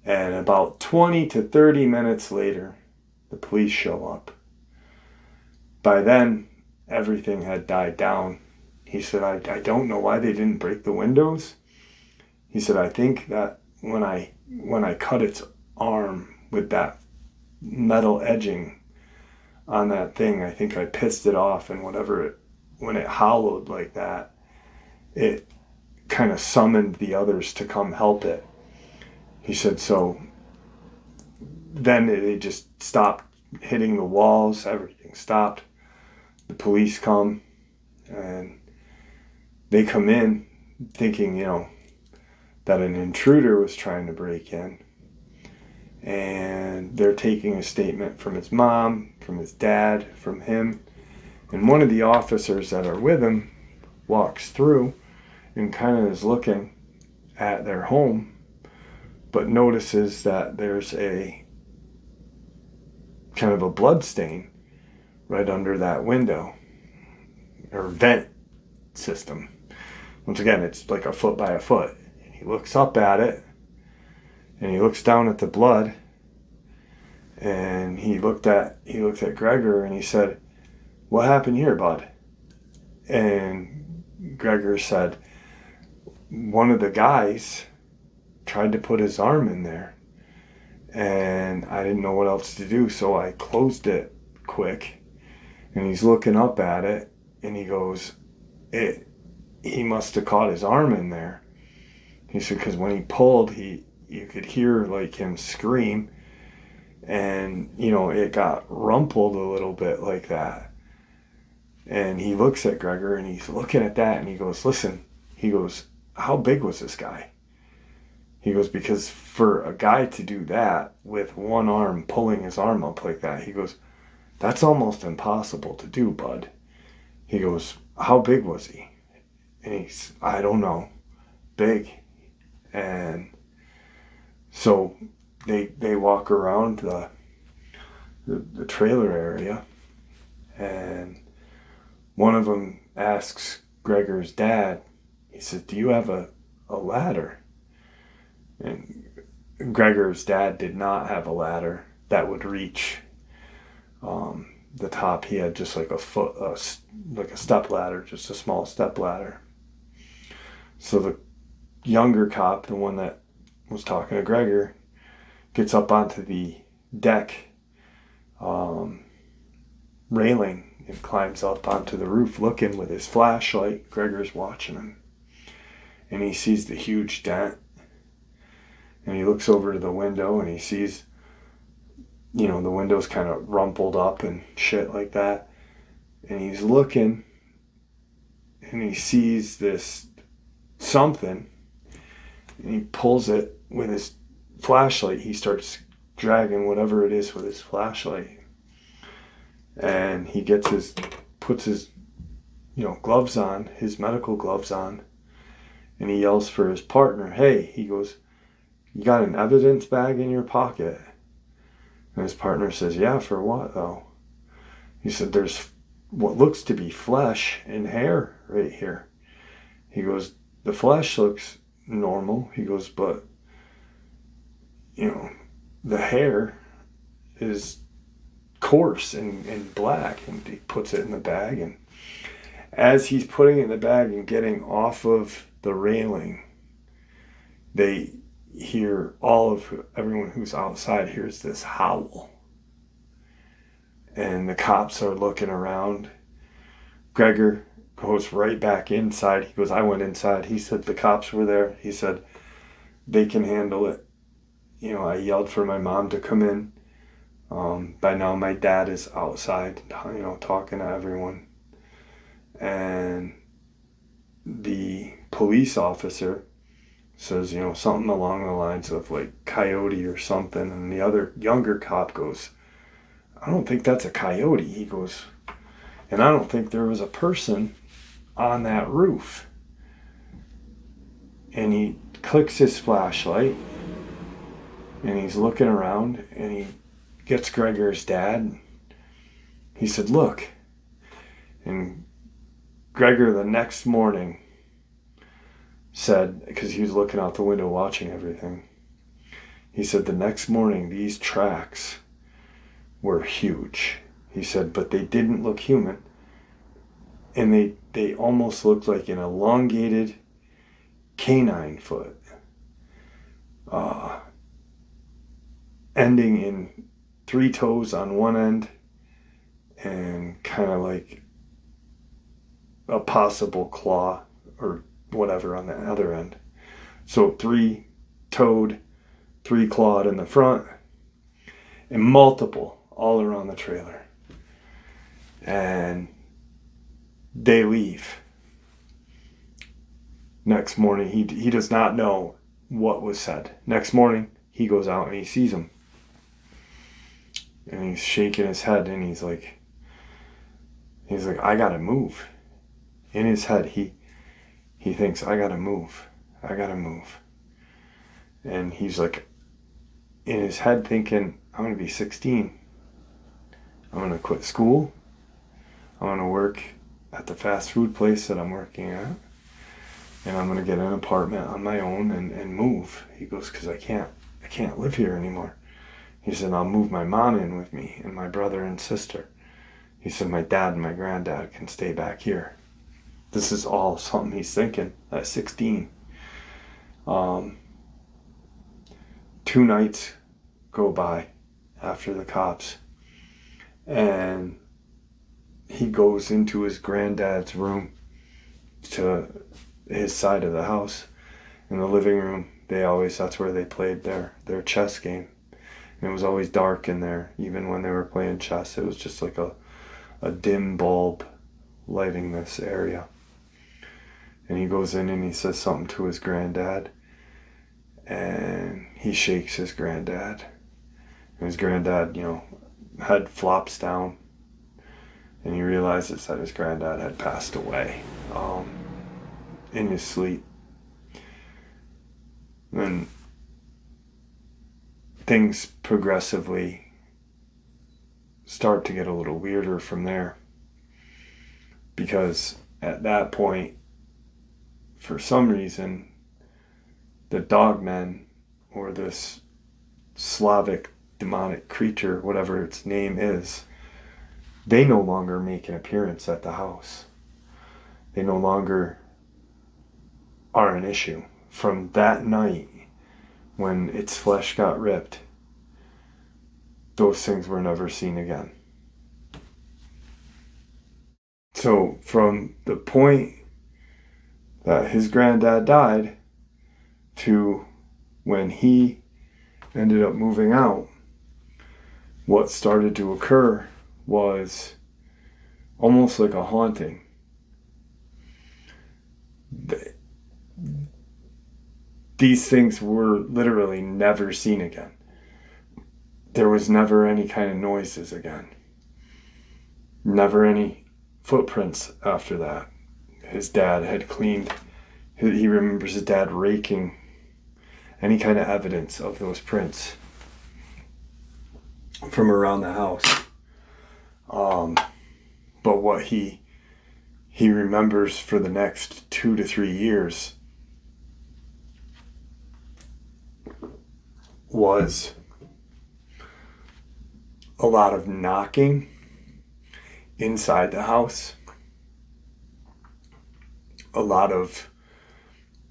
And about 20 to 30 minutes later, the police show up. By then, everything had died down. He said, I don't know why they didn't break the windows. He said, I think that when I cut its arm with that metal edging on that thing, I think I pissed it off, and when it hollowed like that, it kind of summoned the others to come help it. He said, so then they just stopped hitting the walls, everything stopped. The police come, and they come in thinking, that an intruder was trying to break in. And they're taking a statement from his mom, from his dad, from him. And one of the officers that are with him walks through and kind of is looking at their home, but notices that there's a kind of a blood stain right under that window or vent system. Once again, it's like a foot by a foot. He looks up at it, and he looks down at the blood, and he looked at Gregor, and he said, "What happened here, bud?" And Gregor said, "One of the guys tried to put his arm in there, and I didn't know what else to do, so I closed it quick." And he's looking up at it, and he goes, he must have caught his arm in there. He said, because when he pulled, you could hear like him scream, and it got rumpled a little bit like that. And he looks at Gregor, and he's looking at that, and he goes, listen, he goes, how big was this guy? He goes, because for a guy to do that with one arm, pulling his arm up like that, he goes, that's almost impossible to do, bud. He goes, how big was he? And he's, I don't know, big. And so they walk around the trailer area, and one of them asks Gregor's dad, he says, do you have a ladder? And Gregor's dad did not have a ladder that would reach the top. He had just like like a step ladder, just a small step ladder. So the younger cop, the one that was talking to Gregor, gets up onto the deck railing and climbs up onto the roof looking with his flashlight. Gregor's watching him, and he sees the huge dent, and he looks over to the window and he sees the window's kind of rumpled up and shit like that, and he's looking and he sees this something, and he pulls it with his flashlight. He starts dragging whatever it is with his flashlight, and he puts his gloves on, his medical gloves on, and he yells for his partner, hey, he goes, you got an evidence bag in your pocket? And his partner says, yeah, for what though? He said, there's what looks to be flesh and hair right here. He goes, the flesh looks normal. He goes, but the hair is coarse and black. And he puts it in the bag, and as he's putting it in the bag and getting off of the railing, they hear, everyone who's outside hears this howl, and the cops are looking around. Gregor goes right back inside. He goes, I went inside. He said the cops were there. He said they can handle it. I yelled for my mom to come in. By now my dad is outside, talking to everyone. And the police officer says, something along the lines of like coyote or something. And the other younger cop goes, I don't think that's a coyote. He goes, and I don't think there was a person on that roof. And he clicks his flashlight, and he's looking around, and he gets Gregor's dad. He said, look. And Gregor the next morning said, because he was looking out the window watching everything, he said the next morning these tracks were huge. He said, but they didn't look human, and they almost looked like an elongated canine foot, ending in 3 toes on one end and kind of like a possible claw or whatever on the other end. So 3-toed, 3-clawed in the front, and multiple all around the trailer. And they leave. Next morning, he does not know what was said. Next morning, he goes out and he sees him. And he's shaking his head, and he's like, I gotta move. In his head, he thinks, I gotta move. And he's like, in his head thinking, I'm gonna be 16. I'm gonna quit school. I'm gonna work at the fast food place that I'm working at. And I'm gonna get an apartment on my own and move. He goes, because I can't live here anymore. He said, I'll move my mom in with me and my brother and sister. He said, my dad and my granddad can stay back here. This is all something he's thinking at 16. 2 nights go by after the cops, and he goes into his granddad's room, to his side of the house. In the living room, that's where they played their chess game. And it was always dark in there, even when they were playing chess. It was just like a dim bulb lighting this area. And he goes in and he says something to his granddad. And he shakes his granddad. And his granddad, head flops down. And he realizes that his granddad had passed away in his sleep. And things progressively start to get a little weirder from there. Because at that point, for some reason, the Dogman, or this Slavic demonic creature, whatever its name is, they no longer make an appearance at the house. They no longer are an issue. From that night, when its flesh got ripped, those things were never seen again. So from the point that his granddad died to when he ended up moving out, what started to occur was almost like a haunting. These things were literally never seen again. There was never any kind of noises again. Never any footprints after that. His dad had cleaned. He remembers his dad raking any kind of evidence of those prints from around the house. But what he remembers for the next 2 to 3 years was a lot of knocking inside the house, a lot of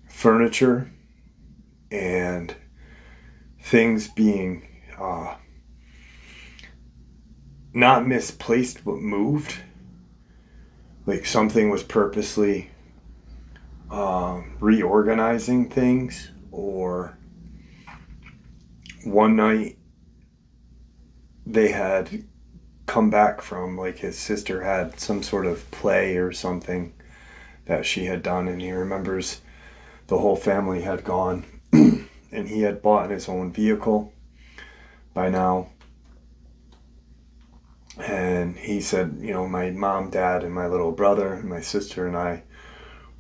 furniture and things being not misplaced but moved. Like something was purposely reorganizing things. Or one night they had come back from, like, his sister had some sort of play or something that she had done, and he remembers the whole family had gone and he had bought his own vehicle by now. And he said, my mom, dad, and my little brother and my sister and I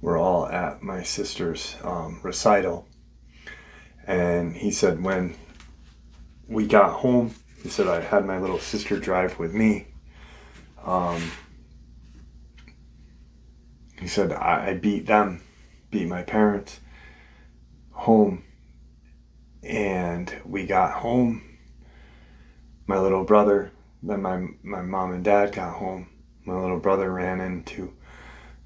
were all at my sister's recital. And he said when we got home, he said I had my little sister drive with me. He said I beat my parents home. And we got home. My little brother, then my mom and dad got home. My little brother ran into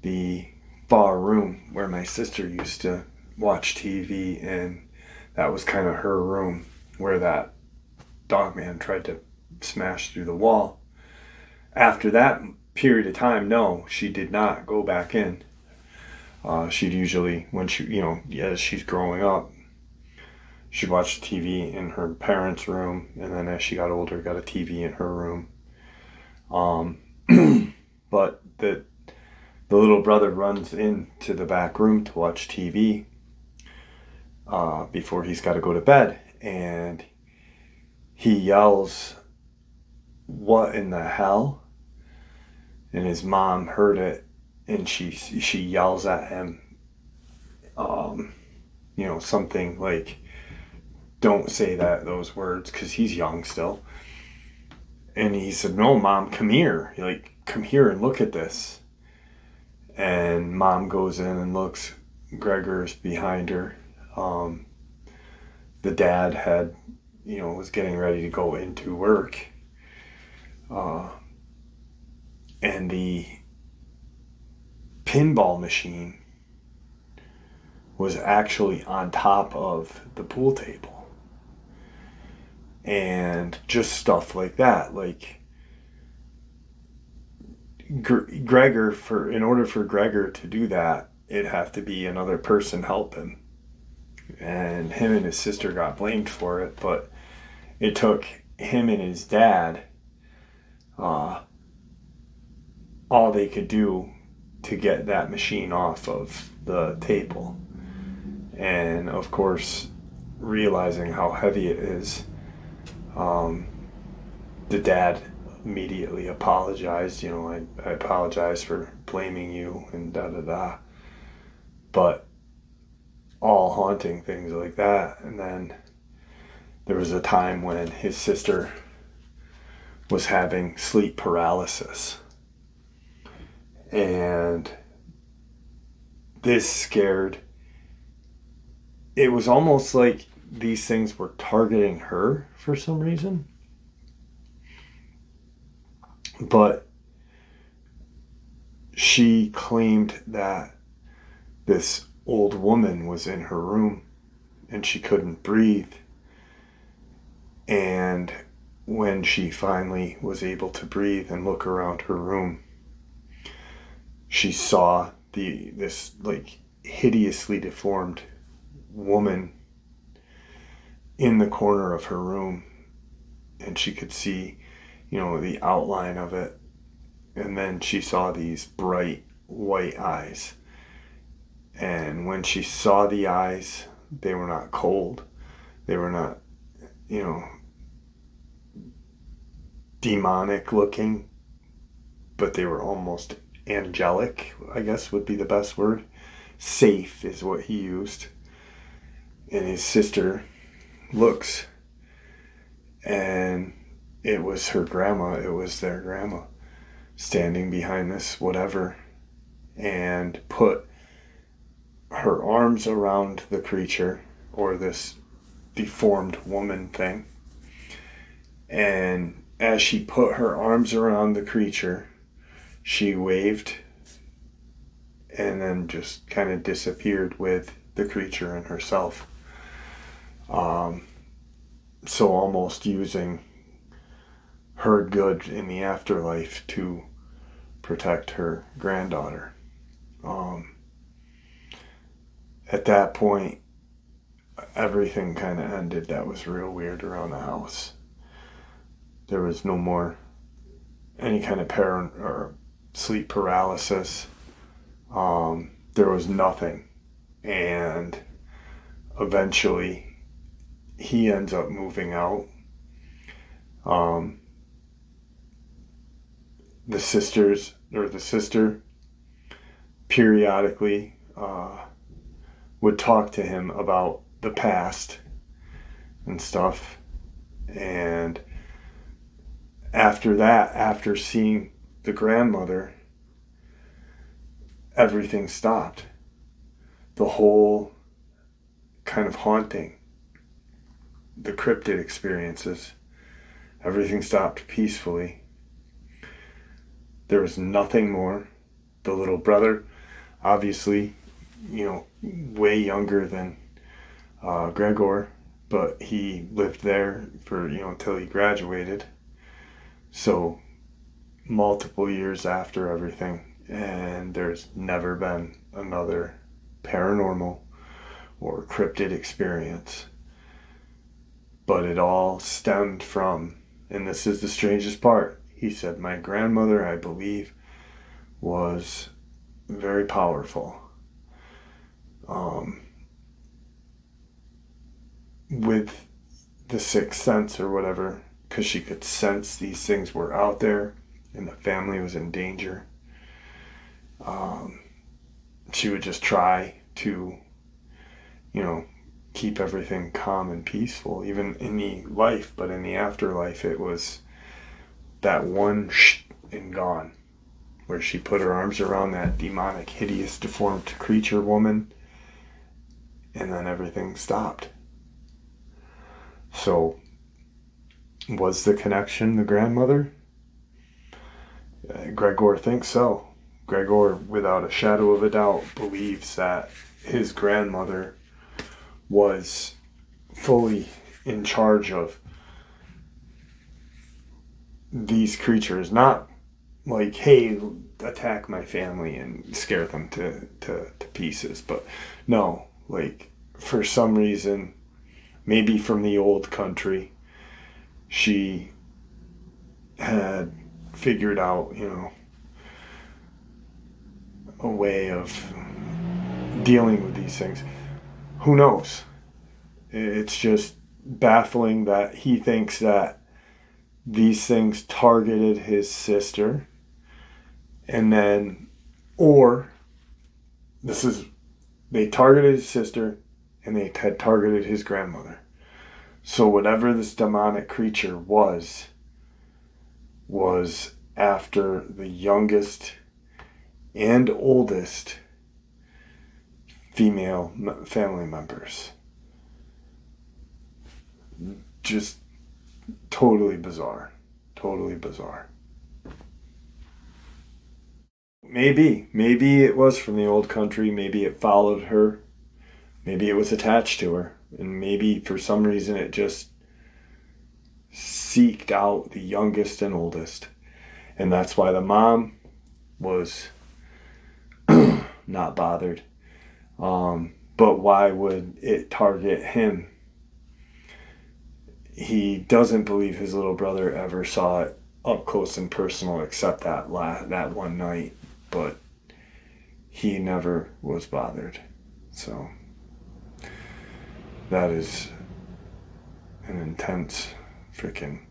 the far room where my sister used to watch TV, and that was kind of her room where that Dogman tried to smash through the wall. After that period of time, no, she did not go back in. She'd usually, when she, as she's growing up, she'd watch TV in her parents' room, and then as she got older, got a TV in her room. But the little brother runs into the back room to watch TV before he's got to go to bed, and he yells, "What in the hell?" And his mom heard it, and she yells at him, something like, "Don't say those words," because he's young still. And he said, "No, Mom, come here. Come here and look at this." And Mom goes in and looks. Gregor's behind her. The dad had, was getting ready to go into work. And the pinball machine was actually on top of the pool table. And just stuff like that. Like, Gregor, in order for Gregor to do that, it'd have to be another person helping. And him and his sister got blamed for it, but it took him and his dad all they could do to get that machine off of the table. And of course, realizing how heavy it is, the dad immediately apologized. I apologize for blaming you and da-da-da. But all haunting things like that. And then there was a time when his sister was having sleep paralysis. And this scared, it was almost like these things were targeting her for some reason. But she claimed that this old woman was in her room and she couldn't breathe. And when she finally was able to breathe and look around her room, she saw this like hideously deformed woman in the corner of her room, and she could see, the outline of it. And then she saw these bright white eyes. And when she saw the eyes, they were not cold. They were not, demonic looking, but they were almost angelic, I guess would be the best word. Safe is what he used. And his sister looks, and it was her grandma. It was their grandma standing behind this whatever, and put her arms around the creature, or this deformed woman thing. And as she put her arms around the creature, she waved and then just kind of disappeared with the creature and herself. So almost using her good in the afterlife to protect her granddaughter. At that point, everything kind of ended. That was real weird around the house. There was no more any kind of or sleep paralysis. There was nothing. And eventually he ends up moving out. The sister periodically would talk to him about the past and stuff. And after that, after seeing the grandmother, everything stopped. The whole kind of haunting, the cryptid experiences, everything stopped peacefully. There was nothing more. The little brother, obviously, way younger than Gregor, but he lived there for, until he graduated. So multiple years after everything, and there's never been another paranormal or cryptid experience. But it all stemmed from, and this is the strangest part, he said, my grandmother, I believe, was very powerful. With the sixth sense or whatever, because she could sense these things were out there and the family was in danger. She would just try to, keep everything calm and peaceful, even in the life, but in the afterlife, it was that one and gone, where she put her arms around that demonic, hideous, deformed creature woman, and then everything stopped. So, was the connection the grandmother? Gregor thinks so. Gregor, without a shadow of a doubt, believes that his grandmother was fully in charge of these creatures, not like, hey, attack my family and scare them to pieces. But no, like, for some reason, maybe from the old country, she had figured out, a way of dealing with these things. Who knows? It's just baffling that he thinks that these things targeted his sister, and then, or they targeted his sister and they had targeted his grandmother. So whatever this demonic creature was after the youngest and oldest female family members. Just totally bizarre. Totally bizarre. Maybe it was from the old country. Maybe it followed her. Maybe it was attached to her. And maybe for some reason it just seeked out the youngest and oldest. And that's why the mom was not bothered. But why would it target him? He doesn't believe his little brother ever saw it up close and personal except that one night. But he never was bothered. So that is an intense freaking...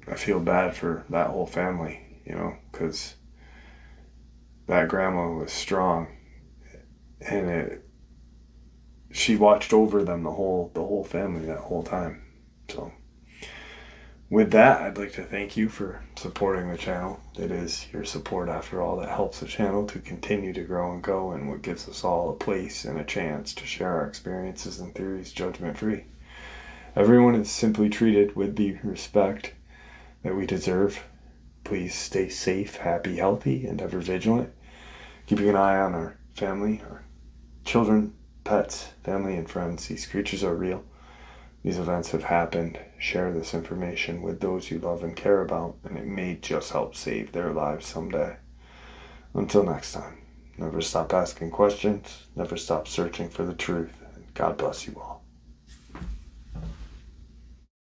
I feel bad for that whole family, because that grandma was strong, and she watched over them, the whole family, that whole time. So with that, I'd like to thank you for supporting the channel. It is your support, after all, that helps the channel to continue to grow and go, and what gives us all a place and a chance to share our experiences and theories judgment-free. Everyone is simply treated with the respect that we deserve. Please stay safe, happy, healthy, and ever vigilant. Keeping an eye on our family, our children, pets, family, and friends. These creatures are real. These events have happened. Share this information with those you love and care about, and it may just help save their lives someday. Until next time, never stop asking questions, never stop searching for the truth, and God bless you all.